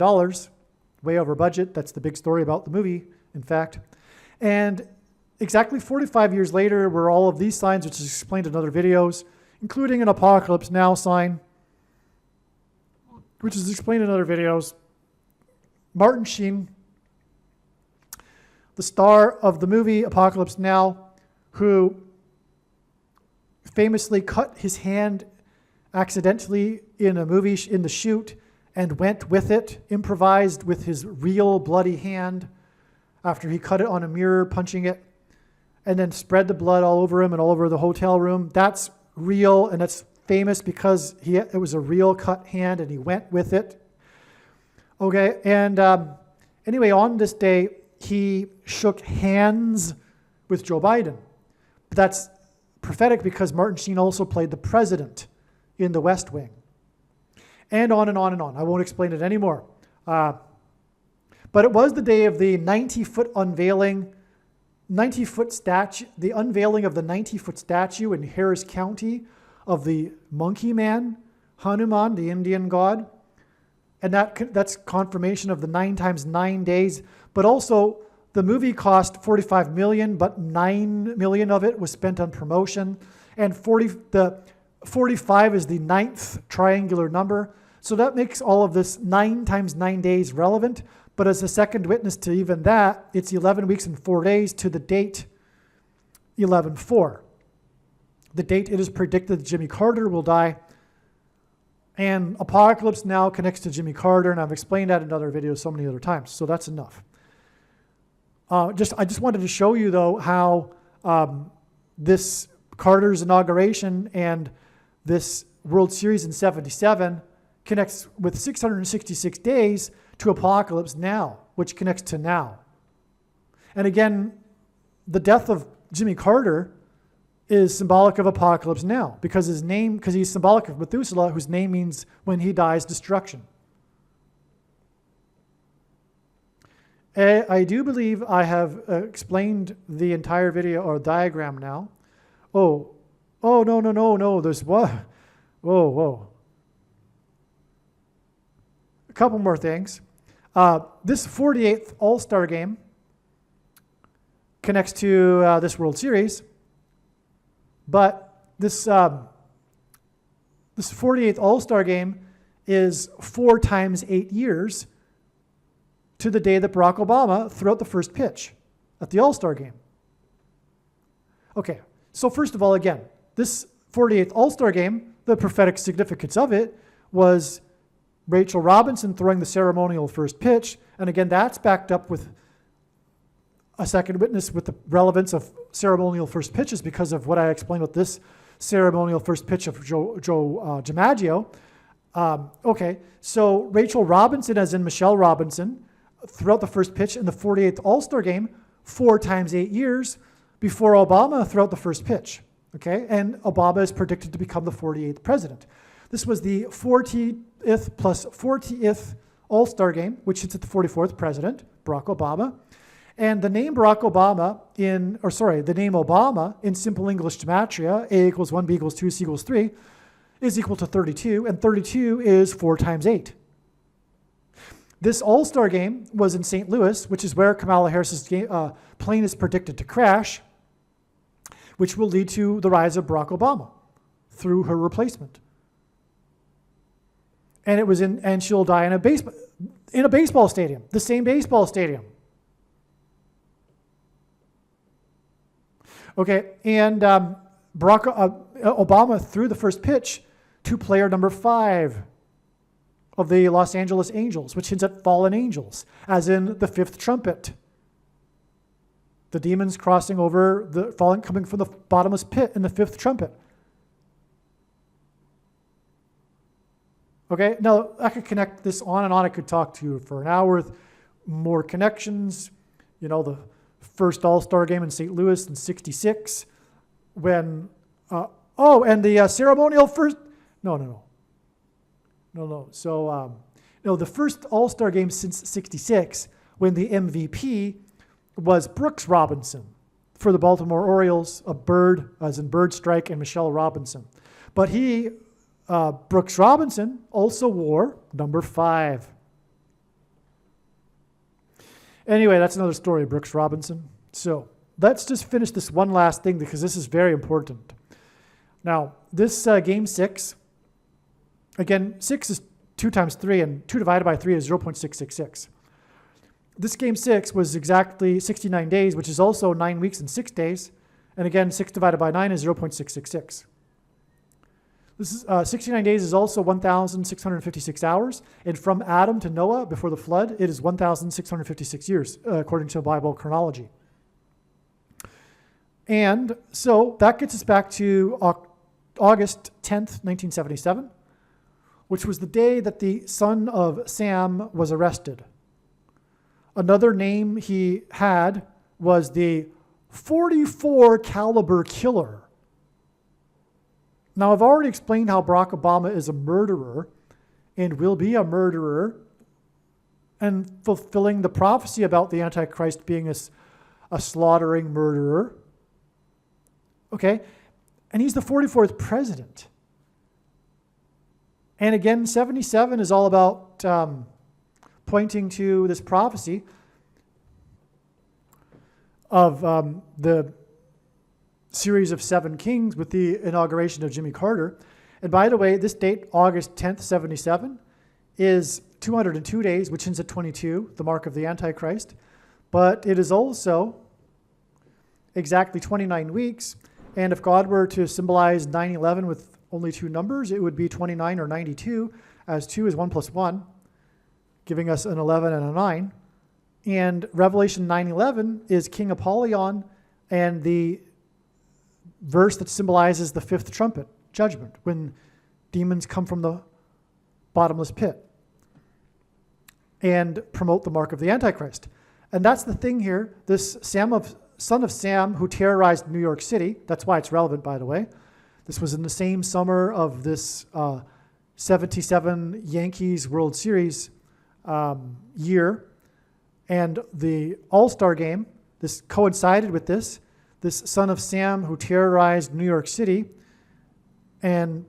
way over budget. That's the big story about the movie, in fact. And exactly 45 years later were all of these signs, which is explained in other videos, including an Apocalypse Now sign, which is explained in other videos. Martin Sheen, the star of the movie Apocalypse Now, who famously cut his hand accidentally in a movie in the shoot and went with it, improvised with his real bloody hand after he cut it on a mirror, punching it, and then spread the blood all over him and all over the hotel room. That's real, and that's famous because it was a real cut hand and he went with it. Okay, and anyway, on this day, he shook hands with Joe Biden. But that's prophetic because Martin Sheen also played the president in The West Wing. And on and on and on. I won't explain it anymore. But it was the day of the 90-foot unveiling, 90-foot statue, the unveiling of the 90-foot statue in Harris County of the Monkey Man, Hanuman, the Indian god. And that's confirmation of the 9 times 9 days. But also, the movie cost $45 million, but $9 million of it was spent on promotion. And the 45 is the 9th triangular number. So that makes all of this 9 times 9 days relevant. But as a second witness to even that, it's 11 weeks and 4 days to the date 11/4. The date it is predicted that Jimmy Carter will die. And Apocalypse Now connects to Jimmy Carter, and I've explained that in other videos so many other times. So that's enough. I just wanted to show you, though, how this Carter's inauguration and this World Series in '77 connects with 666 days to Apocalypse Now, which connects to now. And again, the death of Jimmy Carter is symbolic of Apocalypse Now because he's symbolic of Methuselah, whose name means when he dies, destruction. I do believe I have explained the entire video or diagram now. Oh, no. There's what? Whoa. A couple more things. This 48th All-Star game connects to this World Series, but this 48th All-Star game is 4 times 8 years to the day that Barack Obama threw out the first pitch at the All-Star game. Okay, so first of all, again, this 48th All-Star game, the prophetic significance of it was Rachel Robinson throwing the ceremonial first pitch. And again, that's backed up with a second witness with the relevance of ceremonial first pitches because of what I explained with this ceremonial first pitch of Joe DiMaggio. Okay, so Rachel Robinson, as in Michelle Robinson, threw out the first pitch in the 48th All-Star game 4 times 8 years before Obama threw out the first pitch. Okay, and Obama is predicted to become the 48th president. This was the 40th plus 40th All-Star game, which hits at the 44th president, Barack Obama. And the name Obama in simple English gematria, A equals 1, B equals 2, C equals 3, is equal to 32, and 32 is 4 times 8. This All-Star game was in St. Louis, which is where Kamala Harris's plane is predicted to crash, which will lead to the rise of Barack Obama through her replacement. And she'll die in a baseball stadium, the same baseball stadium. Okay, and Obama threw the first pitch to player number 5 of the Los Angeles Angels, which hints at fallen angels, as in the 5th trumpet. The demons crossing over, coming from the bottomless pit in the 5th trumpet. Okay, now I could connect this on and on. I could talk to you for an hour with more connections. You know, the first All-Star game in St. Louis in '66, when, and the ceremonial first, no. So, the first All-Star game since '66, when the MVP was Brooks Robinson for the Baltimore Orioles, a bird, as in bird strike, and Michelle Robinson. But Brooks Robinson also wore number 5. Anyway, that's another story, Brooks Robinson. So let's just finish this one last thing because this is very important. Now, this game 6, again, 6 is 2 times 3, and 2 divided by 3 is 0.666. This game 6 was exactly 69 days, which is also 9 weeks and 6 days. And again, 6 divided by 9 is 0.666. This is 69 days is also 1,656 hours. And from Adam to Noah, before the flood, it is 1,656 years, according to Bible chronology. And so that gets us back to August 10th, 1977, which was the day that the son of Sam was arrested. Another name he had was the 44 caliber killer Now, I've already explained how Barack Obama is a murderer and will be a murderer and fulfilling the prophecy about the Antichrist being a slaughtering murderer. Okay? And he's the 44th president. And again, 77 is all about pointing to this prophecy of the series of 7 kings with the inauguration of Jimmy Carter. And by the way, this date, August 10th, 77, is 202 days, which ends at 22, the mark of the Antichrist. But it is also exactly 29 weeks. And if God were to symbolize 9/11 with only 2 numbers, it would be 29 or 92, as 2 is 1 plus 1, giving us an 11 and a 9. And Revelation 9:11 is King Apollyon and the verse that symbolizes the 5th trumpet, judgment, when demons come from the bottomless pit and promote the mark of the Antichrist. And that's the thing here. This son of Sam who terrorized New York City, that's why it's relevant, by the way. This was in the same summer of this 77 Yankees World Series year. And the All-Star game, this coincided with this son of Sam who terrorized New York City and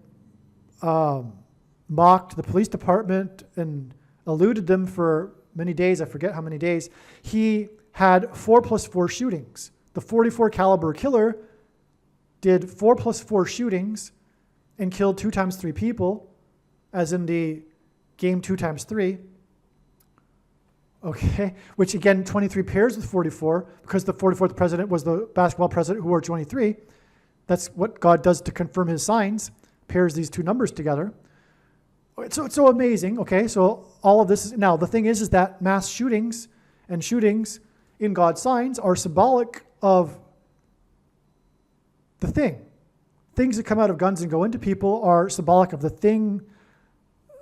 mocked the police department and eluded them for many days. I forget how many days. He had 4 plus 4 shootings. The 44 caliber killer did 4 plus 4 shootings and killed 2 times 3 people, as in the game 2 times 3. Okay, which again, 23 pairs with 44, because the 44th president was the basketball president who wore 23. That's what God does to confirm his signs, pairs these 2 numbers together. It's so amazing, okay? So all of this is, now the thing is that mass shootings and shootings in God's signs are symbolic of the thing. Things that come out of guns and go into people are symbolic of the thing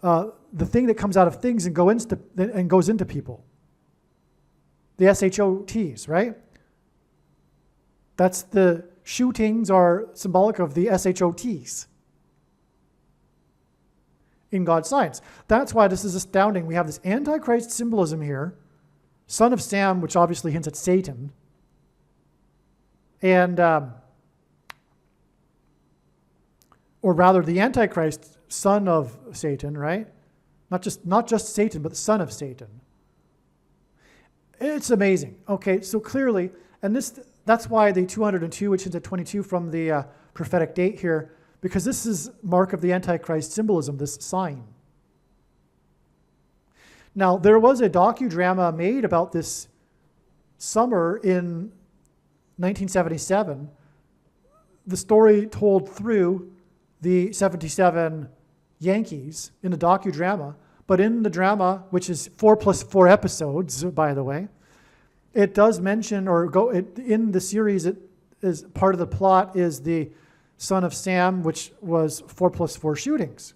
that comes out of things and goes into people. The SHOTs, right? That's the shootings are symbolic of the SHOTs in God's signs. That's why this is astounding. We have this Antichrist symbolism here, son of Sam, which obviously hints at Satan, and or rather the Antichrist, son of Satan, right? Not just Satan, but the son of Satan. It's amazing. Okay, so clearly, and that's why the 202, which is at 22 from the prophetic date here, because this is mark of the Antichrist symbolism, this sign. Now, there was a docudrama made about this summer in 1977. The story told through the 77 Yankees in a docudrama, but in the drama, which is 4 plus 4 episodes, by the way, it does mention, in the series, it is part of the plot is the son of Sam, which was 4 plus 4 shootings.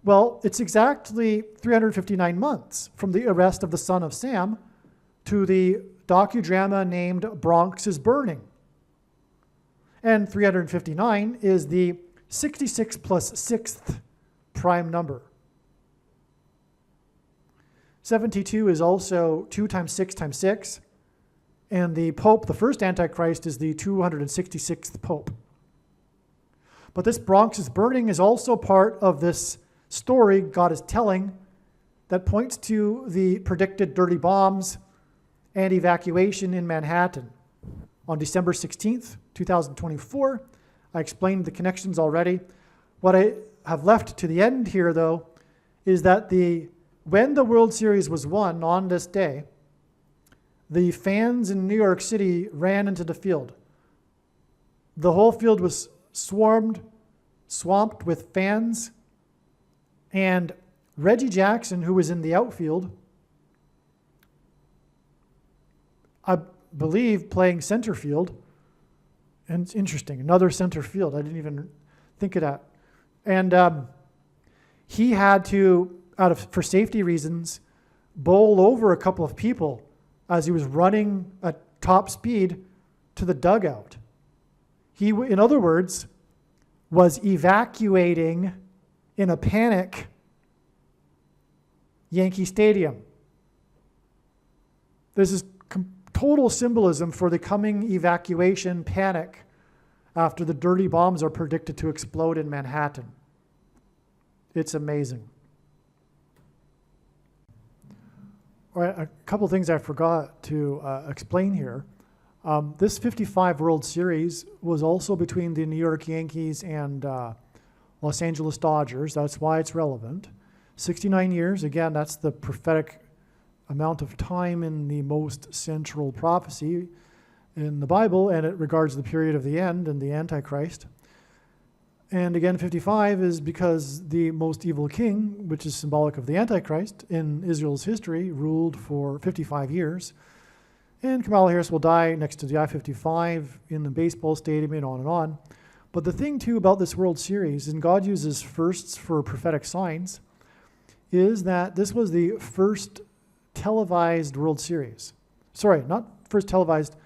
Well, it's exactly 359 months from the arrest of the son of Sam to the docudrama named Bronx is Burning. And 359 is the 66 plus 6th prime number. 72 is also 2 times 6 times 6. And the Pope, the first Antichrist, is the 266th Pope. But this Bronx is Burning is also part of this story God is telling that points to the predicted dirty bombs and evacuation in Manhattan. On December 16th, 2024, I explained the connections already. What I have left to the end here, though, is that when the World Series was won on this day, the fans in New York City ran into the field. The whole field was swamped with fans, and Reggie Jackson, who was in the outfield, I believe playing center field, and it's interesting, another center field. I didn't even think of that. And he had to, for safety reasons, bowl over a couple of people as he was running at top speed to the dugout. In other words, was evacuating in a panic Yankee Stadium. This is total symbolism for the coming evacuation panic after the dirty bombs are predicted to explode in Manhattan. It's amazing. All right, a couple things I forgot to explain here. This 55 World Series was also between the New York Yankees and Los Angeles Dodgers. That's why it's relevant. 69 years, again, that's the prophetic amount of time in the most central prophecy in the Bible, and it regards the period of the end and the Antichrist. And again, 55 is because the most evil king, which is symbolic of the Antichrist in Israel's history, ruled for 55 years. And Kamala Harris will die next to the I-55 in the baseball stadium and on and on. But the thing, too, about this World Series, and God uses firsts for prophetic signs, is that this was the first televised World Series. Sorry, not first televised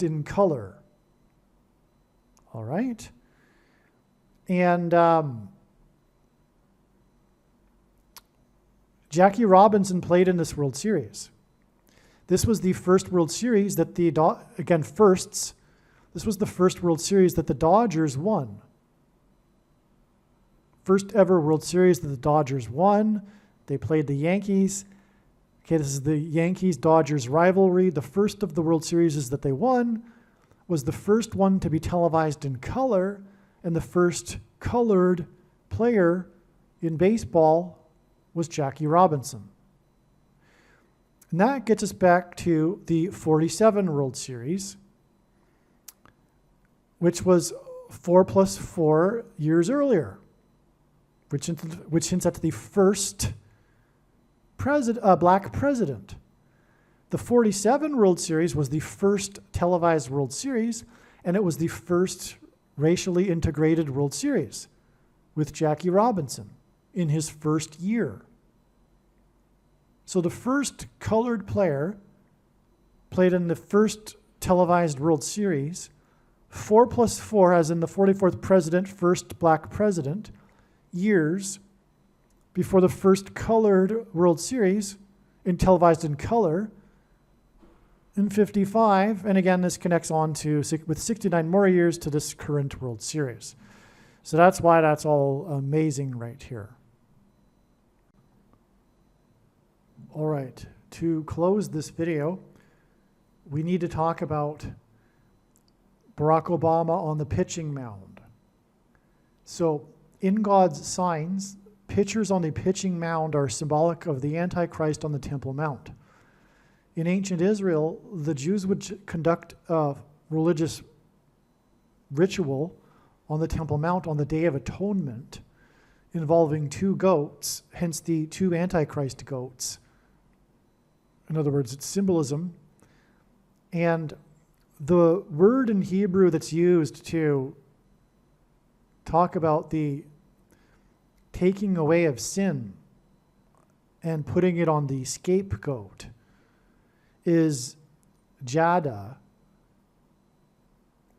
in color. All right? And Jackie Robinson played in this World Series. This was the first World Series that this was the first World Series that the Dodgers won. First ever World Series that the Dodgers won. They played the Yankees. Okay, this is the Yankees-Dodgers rivalry. The first of the World Series that they won was the first one to be televised in color, and the first colored player in baseball was Jackie Robinson. And that gets us back to the 47 World Series, which was 4 + 4 years earlier, which hints at the first black president. The 47 World Series was the first televised World Series, and it was the first racially integrated World Series with Jackie Robinson in his first year. So the first colored player played in the first televised World Series, 4 + 4, as in the 44th president, first black president, years before the first colored World Series televised in color in 55. And again, this connects on to, with 69 more years, to this current World Series. So that's why that's all amazing right here. All right, to close this video, we need to talk about Barack Obama on the pitching mound. So in God's signs, pitchers on the pitching mound are symbolic of the Antichrist on the Temple Mount. In ancient Israel, the Jews would conduct a religious ritual on the Temple Mount on the Day of Atonement involving 2 goats, hence the 2 Antichrist goats. In other words, it's symbolism. And the word in Hebrew that's used to talk about the taking away of sin and putting it on the scapegoat is jada.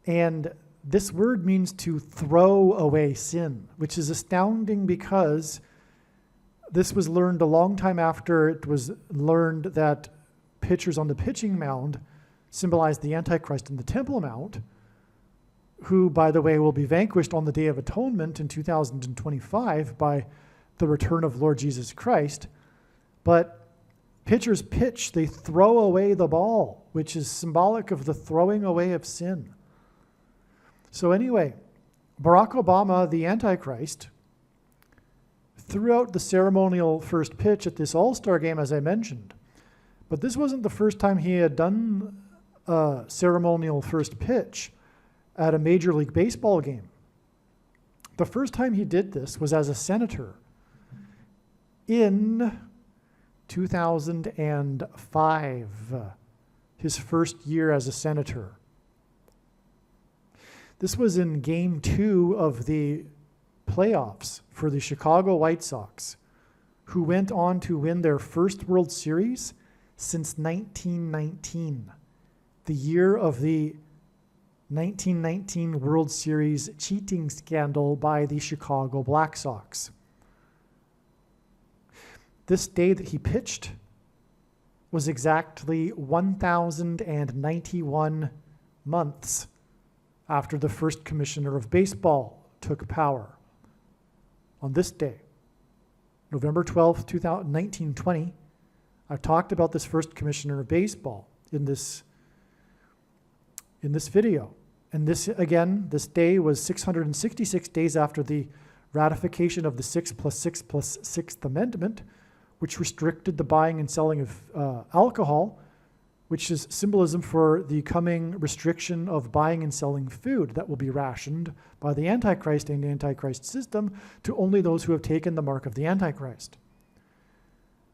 And this word means to throw away sin, which is astounding because this was learned a long time after it was learned that pitchers on the pitching mound symbolized the Antichrist in the Temple Mount, who, by the way, will be vanquished on the Day of Atonement in 2025 by the return of Lord Jesus Christ. But pitchers pitch, they throw away the ball, which is symbolic of the throwing away of sin. So anyway, Barack Obama, the Antichrist, threw out the ceremonial first pitch at this All-Star game, as I mentioned. But this wasn't the first time he had done a ceremonial first pitch at a Major League Baseball game. The first time he did this was as a senator in 2005, his first year as a senator. This was in Game 2 of the playoffs for the Chicago White Sox, who went on to win their first World Series since 1919, the year of the 1919 World Series cheating scandal by the Chicago Black Sox. This day that he pitched was exactly 1,091 months after the first commissioner of baseball took power. On this day, November 12th, 1920, I've talked about this first commissioner of baseball in this video. And this day was 666 days after the ratification of the 6+6+6th Amendment, which restricted the buying and selling of alcohol, which is symbolism for the coming restriction of buying and selling food that will be rationed by the Antichrist and the Antichrist system to only those who have taken the mark of the Antichrist.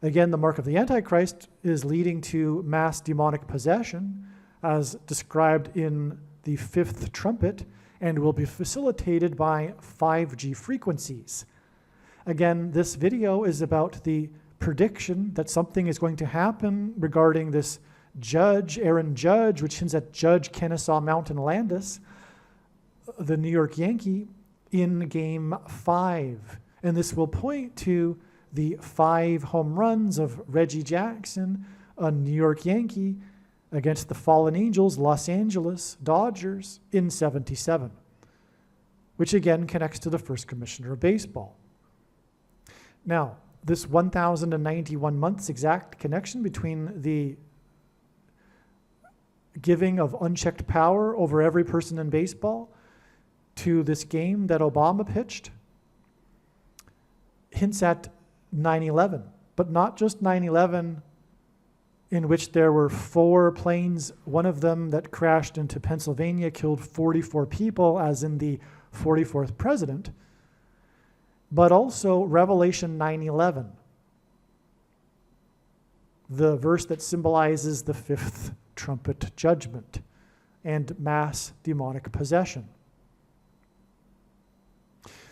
Again, the mark of the Antichrist is leading to mass demonic possession, as described in the fifth trumpet, and will be facilitated by 5G frequencies. Again, this video is about the prediction that something is going to happen regarding this Judge, Aaron Judge, which hints at Judge Kennesaw Mountain Landis, the New York Yankee, in Game 5. And this will point to the 5 home runs of Reggie Jackson, a New York Yankee, against the fallen angels, Los Angeles Dodgers, in '77, which again connects to the first commissioner of baseball. Now, this 1,091 months exact connection between the giving of unchecked power over every person in baseball to this game that Obama pitched hints at 9/11, but not just 9/11, in which there were 4 planes, one of them that crashed into Pennsylvania, killed 44 people, as in the 44th president, but also Revelation 9:11, the verse that symbolizes the 5th trumpet judgment and mass demonic possession.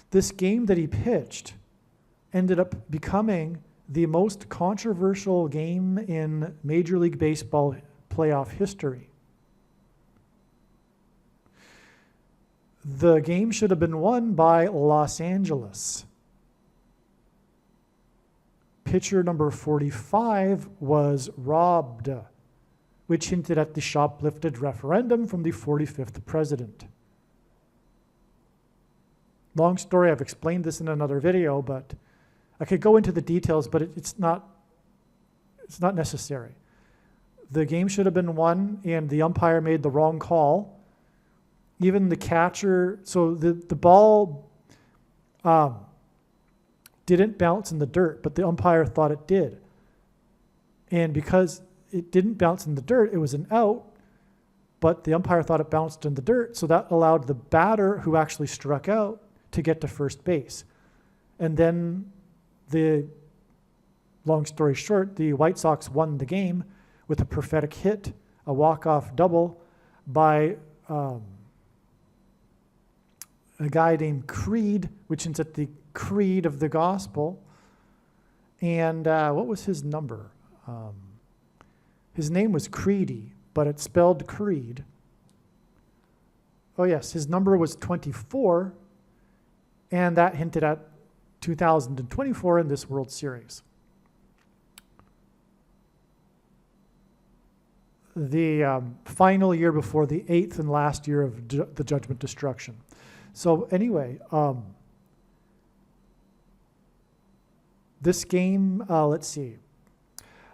This game that he pitched ended up becoming the most controversial game in Major League Baseball playoff history. The game should have been won by Los Angeles. Pitcher number 45 was robbed, which hinted at the shoplifted referendum from the 45th president. Long story, I've explained this in another video, but I could go into the details, but it's not necessary. The game should have been won, and the umpire made the wrong call. Even the catcher, so the ball didn't bounce in the dirt, but the umpire thought it did. And because it didn't bounce in the dirt, it was an out, but the umpire thought it bounced in the dirt, so that allowed the batter who actually struck out to get to first base. And then long story short, the White Sox won the game with a prophetic hit, a walk-off double by a guy named Creed, which is at the creed of the gospel. And what was his number? His name was Creedy, but it's spelled Creed. Oh yes, his number was 24, and that hinted at 2024 in this World Series. The final year before the 8th and last year of the Judgment Destruction. So anyway, this game, let's see.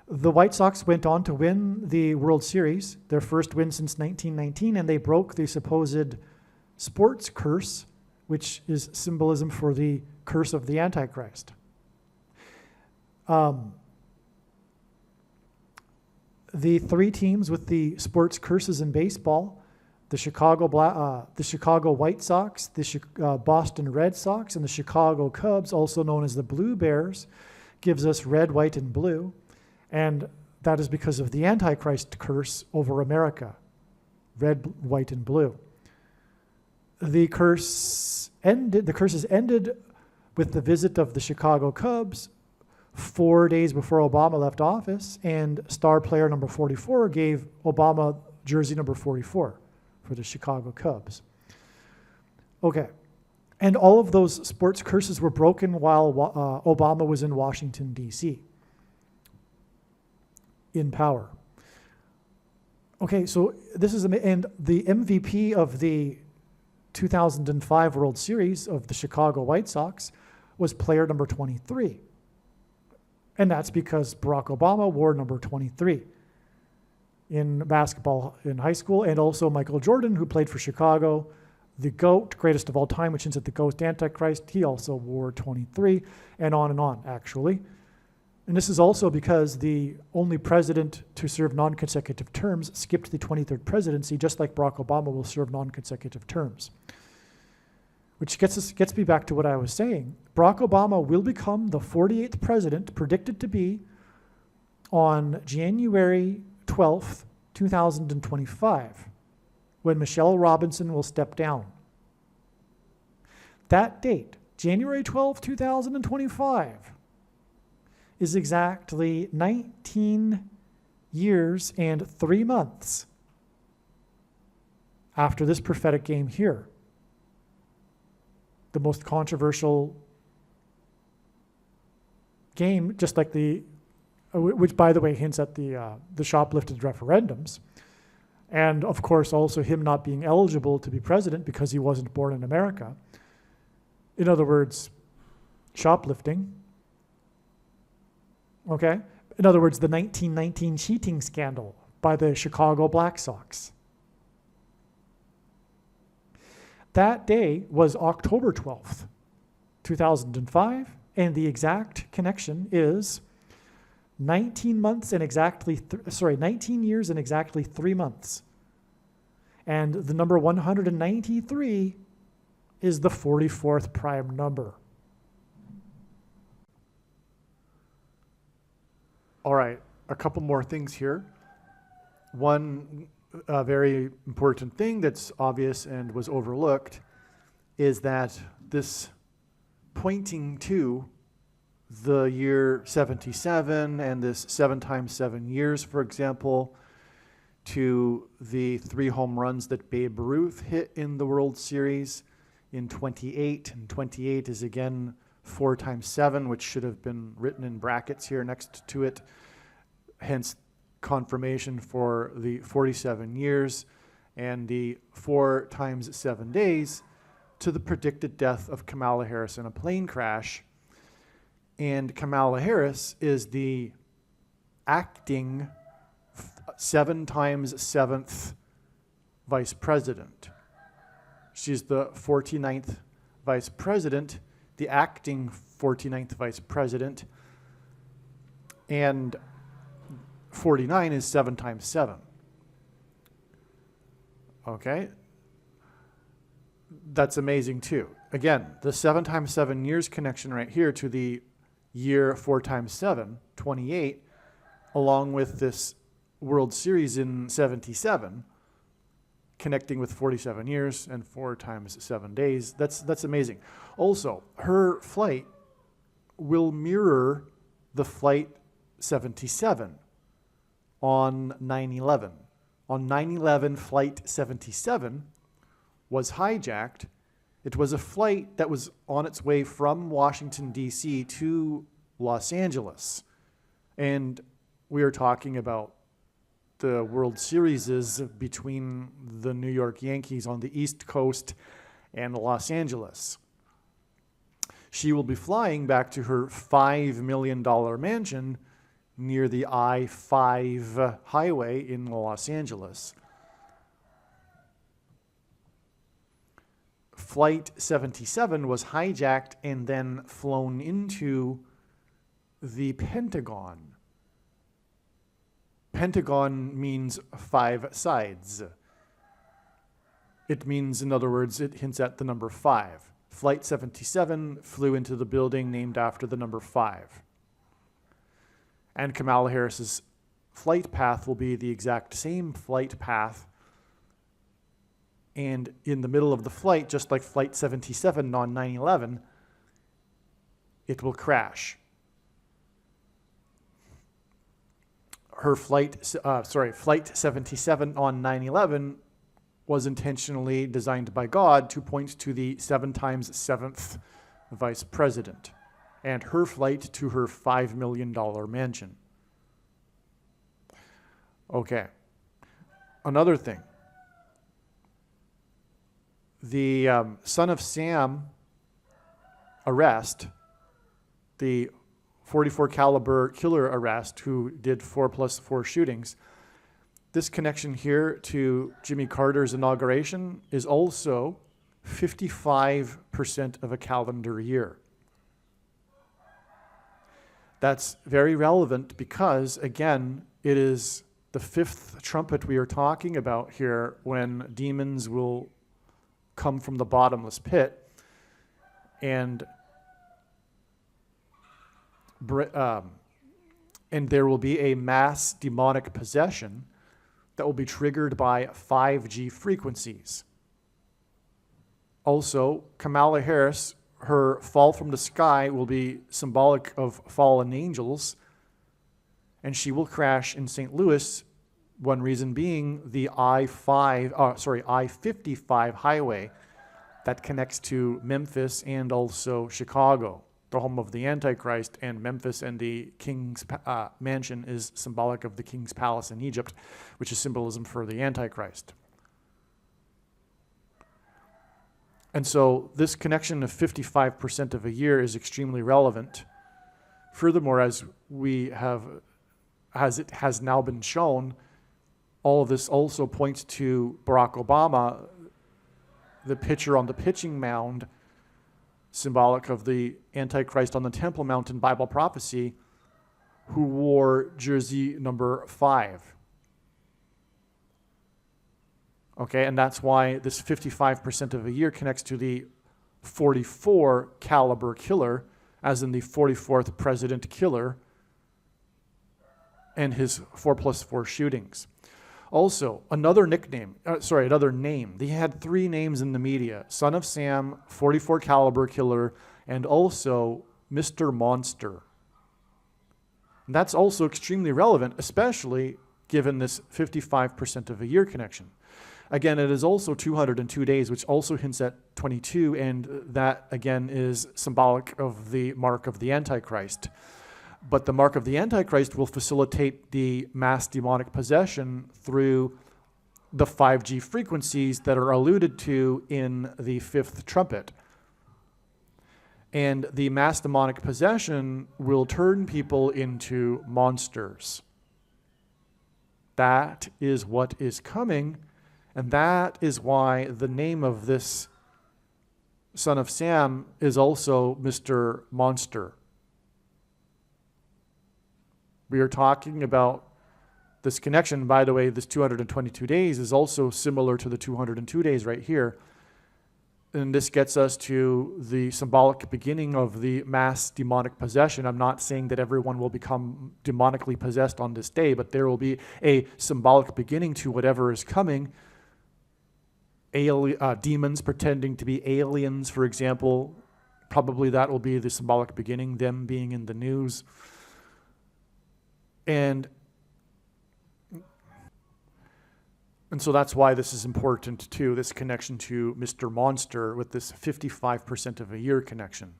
The White Sox went on to win the World Series, their first win since 1919, and they broke the supposed sports curse, which is symbolism for the curse of the Antichrist. The 3 teams with the sports curses in baseball, the Chicago White Sox, the Boston Red Sox, and the Chicago Cubs, also known as the Blue Bears, gives us red, white, and blue. And that is because of the Antichrist curse over America. Red, white, and blue. The curses ended with the visit of the Chicago Cubs 4 days before Obama left office, and star player number 44 gave Obama jersey number 44 for the Chicago Cubs. Okay. And all of those sports curses were broken while Obama was in Washington, D.C., in power. Okay, so this is, and the MVP of the 2005 World Series of the Chicago White Sox was player number 23. And that's because Barack Obama wore number 23 in basketball in high school, and also Michael Jordan, who played for Chicago, the GOAT, greatest of all time, which hints at the GOAT Antichrist, he also wore 23, and on, actually. And this is also because the only president to serve non-consecutive terms skipped the 23rd presidency, just like Barack Obama will serve non-consecutive terms. Which gets me back to what I was saying. Barack Obama will become the 48th president, predicted to be on January 12th, 2025, when Michelle Robinson will step down. That date, January 12th, 2025, is exactly 19 years and 3 months after this prophetic game here. The most controversial game, just like which by the way hints at the shoplifted referendums, and of course also him not being eligible to be president because he wasn't born in America. In other words, shoplifting. Okay? In other words, the 1919 cheating scandal by the Chicago Black Sox. That day was October 12th, 2005, and the exact connection is 19 years and exactly 3 months. And the number 193 is the 44th prime number. All right, a couple more things here. One very important thing that's obvious and was overlooked is that this pointing to the year 77 and this 7 times 7 years, for example, to the 3 home runs that Babe Ruth hit in the World Series in 28. And 28 is again 4 times 7, which should have been written in brackets here next to it. Hence, confirmation for the 47 years and the 4 times 7 days to the predicted death of Kamala Harris in a plane crash. And Kamala Harris is the acting 7 times 7th vice president. She's the 49th vice president, the acting 49th vice president, and 49 is 7 times 7. Okay? That's amazing too. Again, the 7 times 7 years connection right here to the year 4 times 7, 28, along with this World Series in 77, connecting with 47 years and 4 times 7 days. That's amazing. Also, her flight will mirror the flight 77 on 9/11. On 9/11, flight 77 was hijacked. It was a flight that was on its way from Washington, D.C. to Los Angeles. And we are talking about the World Series between the New York Yankees on the East Coast and Los Angeles. She will be flying back to her $5 million mansion near the I-5 highway in Los Angeles. Flight 77 was hijacked and then flown into the Pentagon. Pentagon means 5 sides. It means, in other words, it hints at the number 5. Flight 77 flew into the building named after the number 5. And Kamala Harris's flight path will be the exact same flight path. And in the middle of the flight, just like Flight 77 on 9/11, it will crash. Flight 77 on 9/11 was intentionally designed by God to point to the 7 times 7th vice president and her flight to her $5 million mansion. Okay. Another thing. The Son of Sam arrest, the .44 caliber killer arrest who did 4+4 shootings, this connection here to Jimmy Carter's inauguration is also 55% of a calendar year. That's very relevant because, again, it is the 5th trumpet we are talking about here when demons will come from the bottomless pit and there will be a mass demonic possession that will be triggered by 5G frequencies. Also, Kamala Harris, her fall from the sky will be symbolic of fallen angels, and she will crash in St. Louis, one reason being the I-55 highway that connects to Memphis and also Chicago, the home of the Antichrist, and Memphis and the king's mansion is symbolic of the king's palace in Egypt, which is symbolism for the Antichrist. And so this connection of 55% of a year is extremely relevant. Furthermore, as it has now been shown, all of this also points to Barack Obama, the pitcher on the pitching mound, symbolic of the Antichrist on the Temple Mount in Bible prophecy, who wore jersey number 5. Okay, and that's why this 55% of a year connects to the .44 caliber killer, as in the 44th president killer, and his 4+4 shootings. Also, another name. They had 3 names in the media: Son of Sam, .44 caliber killer, and also Mr. Monster. And that's also extremely relevant, especially given this 55% of a year connection. Again, it is also 202 days, which also hints at 22, and that, again, is symbolic of the mark of the Antichrist. But the mark of the Antichrist will facilitate the mass demonic possession through the 5G frequencies that are alluded to in the 5th trumpet. And the mass demonic possession will turn people into monsters. That is what is coming, and that is why the name of this Son of Sam is also Mr. Monster. We are talking about this connection. By the way, this 222 days is also similar to the 202 days right here. And this gets us to the symbolic beginning of the mass demonic possession. I'm not saying that everyone will become demonically possessed on this day, but there will be a symbolic beginning to whatever is coming. Demons pretending to be aliens, for example. Probably that will be the symbolic beginning, them being in the news. And so that's why this is important too, this connection to Mr. Monster with this 55% of a year connection.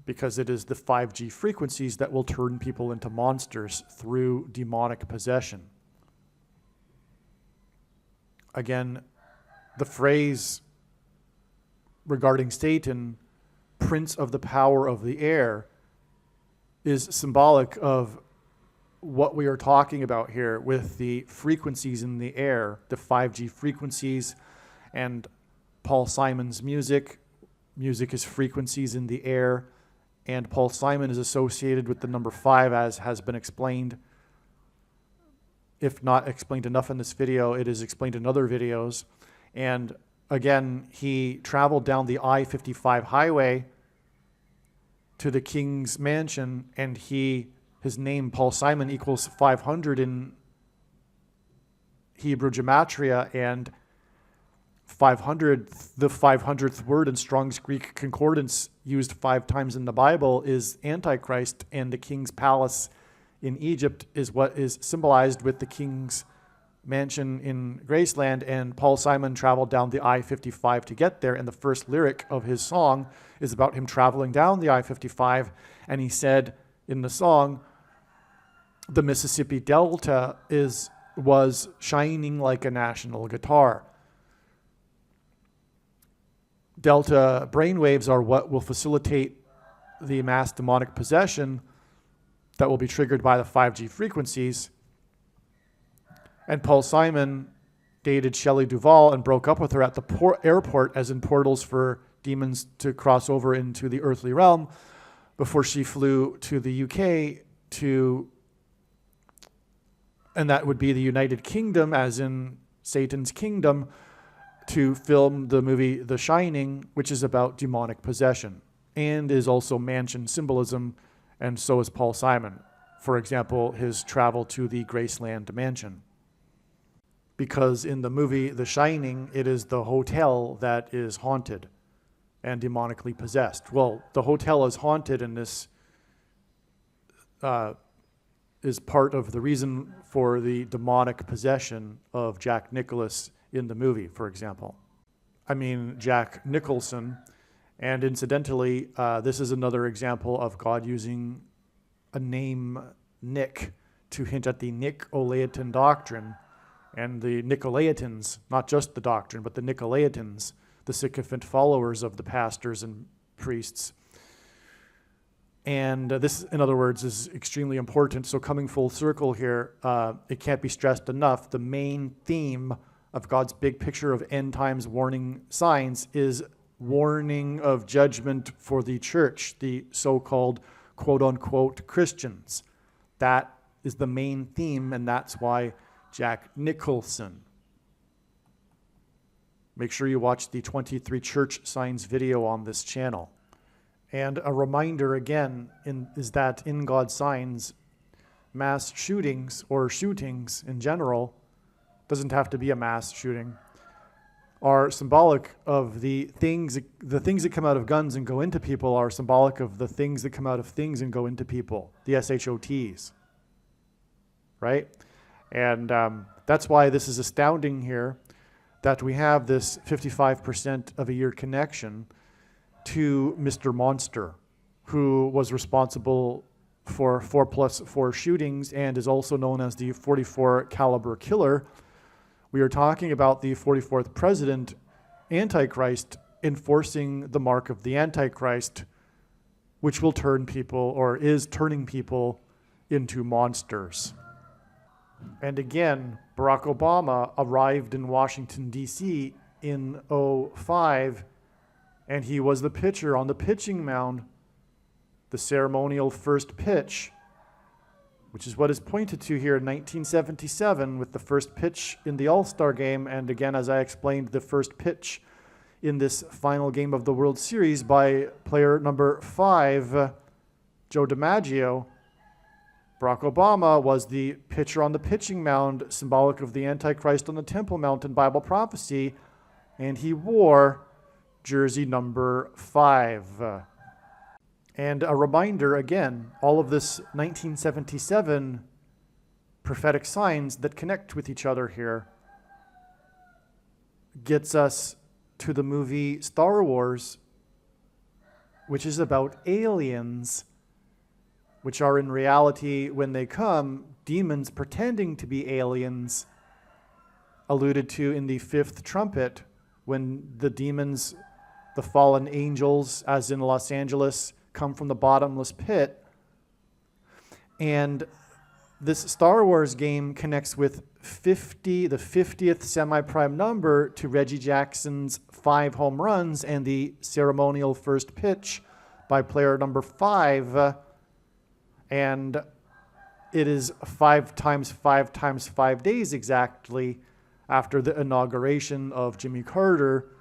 Because it is the 5G frequencies that will turn people into monsters through demonic possession. Again, the phrase regarding Satan, Prince of the Power of the Air, is symbolic of what we are talking about here with the frequencies in the air, the 5G frequencies, and Paul Simon's music. Music is frequencies in the air, and Paul Simon is associated with the number 5, as has been explained. If not explained enough in this video, it is explained in other videos. And again, he traveled down the I-55 highway to the king's mansion, and his name, Paul Simon, equals 500 in Hebrew gematria, and 500, the 500th word in Strong's Greek Concordance, used 5 times in the Bible, is Antichrist, and the king's palace in Egypt is what is symbolized with the king's mansion in Graceland, and Paul Simon traveled down the I-55 to get there, and the first lyric of his song is about him traveling down the I-55, and he said in the song, the Mississippi Delta was shining like a national guitar. Delta brainwaves are what will facilitate the mass demonic possession that will be triggered by the 5G frequencies. And Paul Simon dated Shelley Duvall and broke up with her at the airport, as in portals for demons to cross over into the earthly realm, before she flew to the UK and that would be the United Kingdom, as in Satan's kingdom, to film the movie The Shining, which is about demonic possession and is also mansion symbolism, and so is Paul Simon. For example, his travel to the Graceland mansion. Because in the movie The Shining, it is the hotel that is haunted and demonically possessed. Well, the hotel is haunted, and this is part of the reason for the demonic possession of Jack Nicklaus in the movie, for example. I mean, Jack Nicholson. And incidentally, this is another example of God using a name, Nick, to hint at the Nicolaitan doctrine. And the Nicolaitans, not just the doctrine, but the Nicolaitans, the sycophant followers of the pastors and priests. And this, in other words, is extremely important. So coming full circle here, it can't be stressed enough. The main theme of God's big picture of end times warning signs is warning of judgment for the church, the so-called quote-unquote Christians. That is the main theme, and that's why Jack Nicholson. Make sure you watch the 23 church signs video on this channel. And a reminder again is that in God's signs, mass shootings or shootings in general, doesn't have to be a mass shooting, are symbolic of the things that come out of guns and go into people are symbolic of the things that come out of things and go into people, the SHOTs, right? And that's why this is astounding here, that we have this 55% of a year connection to Mr. Monster, who was responsible for 4+4 shootings and is also known as the 44 caliber killer. We are talking about the 44th president, Antichrist, enforcing the mark of the Antichrist, which will turn people, or is turning people, into monsters. And again, Barack Obama arrived in Washington, D.C. in 2005, and he was the pitcher on the pitching mound, the ceremonial first pitch, which is what is pointed to here in 1977 with the first pitch in the All-Star game, and again, as I explained, the first pitch in this final game of the World Series by player number 5, Joe DiMaggio. Barack Obama was the pitcher on the pitching mound, symbolic of the Antichrist on the Temple Mount in Bible prophecy, and he wore jersey number 5. And a reminder, again, all of this 1977 prophetic signs that connect with each other here gets us to the movie Star Wars, which is about aliens, which are in reality, when they come, demons pretending to be aliens, alluded to in the 5th trumpet, when the demons, the fallen angels, as in Los Angeles, come from the bottomless pit. And this Star Wars game connects with 50, the 50th semi-prime number, to Reggie Jackson's 5 home runs and the ceremonial first pitch by player number 5. And it is 5 times 5 times 5 days exactly after the inauguration of Jimmy Carter,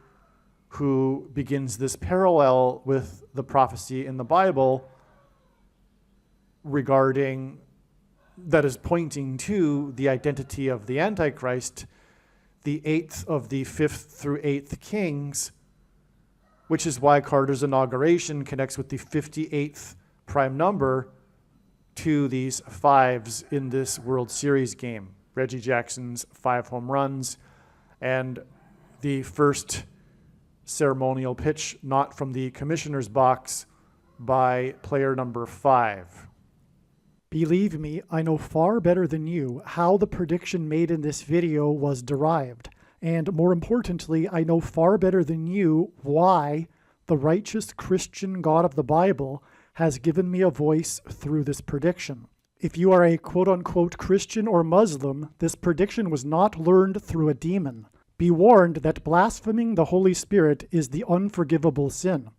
who begins this parallel with the prophecy in the Bible regarding, that is pointing to the identity of the Antichrist, the 8th of the 5th through 8th kings, which is why Carter's inauguration connects with the 58th prime number to these 5s in this World Series game, Reggie Jackson's 5 home runs, and the first ceremonial pitch not from the commissioner's box by player number 5. Believe me, I know far better than you how the prediction made in this video was derived. And more importantly, I know far better than you why the righteous Christian God of the Bible has given me a voice through this prediction. If you are a quote-unquote Christian or Muslim, this prediction was not learned through a demon. Be warned that blaspheming the Holy Spirit is the unforgivable sin.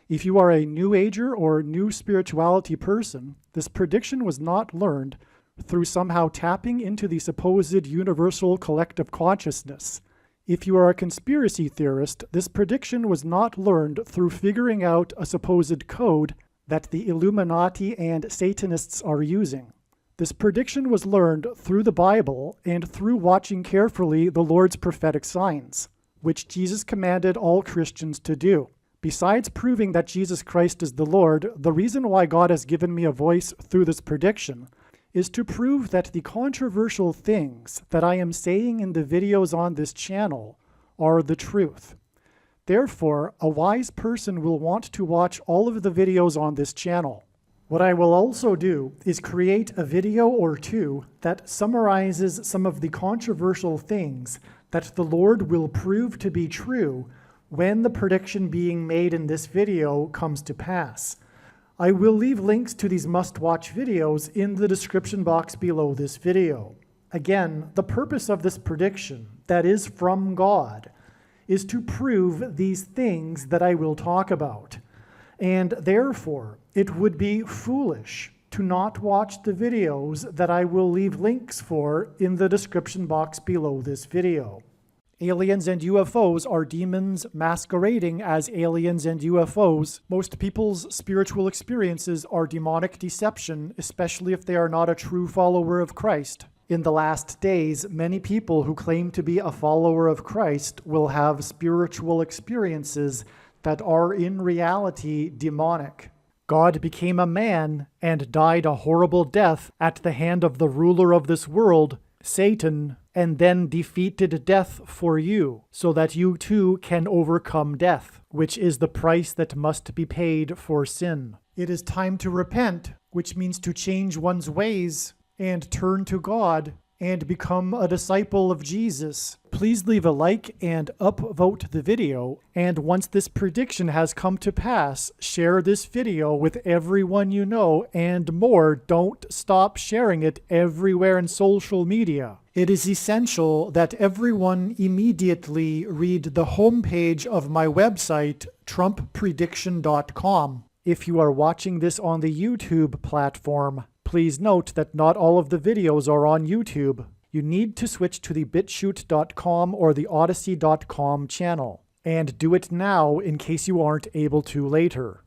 If you are a New Ager or New Spirituality person, this prediction was not learned through somehow tapping into the supposed universal collective consciousness. If you are a conspiracy theorist, this prediction was not learned through figuring out a supposed code that the Illuminati and Satanists are using. This prediction was learned through the Bible and through watching carefully the Lord's prophetic signs, which Jesus commanded all Christians to do. Besides proving that Jesus Christ is the Lord, the reason why God has given me a voice through this prediction is to prove that the controversial things that I am saying in the videos on this channel are the truth. Therefore, a wise person will want to watch all of the videos on this channel. What I will also do is create a video or two that summarizes some of the controversial things that the Lord will prove to be true when the prediction being made in this video comes to pass. I will leave links to these must-watch videos in the description box below this video. Again, the purpose of this prediction, that is from God, is to prove these things that I will talk about. And therefore, it would be foolish to not watch the videos that I will leave links for in the description box below this video. Aliens and UFOs are demons masquerading as aliens and UFOs. Most people's spiritual experiences are demonic deception, especially if they are not a true follower of Christ. In the last days, many people who claim to be a follower of Christ will have spiritual experiences that are in reality demonic. God became a man and died a horrible death at the hand of the ruler of this world, Satan, and then defeated death for you, so that you too can overcome death, which is the price that must be paid for sin. It is time to repent, which means to change one's ways and turn to God and become a disciple of Jesus. Please leave a like and upvote the video, and once this prediction has come to pass, share this video with everyone you know, and more, don't stop sharing it everywhere in social media. It is essential that everyone immediately read the homepage of my website, TrumpPrediction.com. If you are watching this on the YouTube platform, please note that not all of the videos are on YouTube. You need to switch to the BitChute.com or the Odyssey.com channel. And do it now in case you aren't able to later.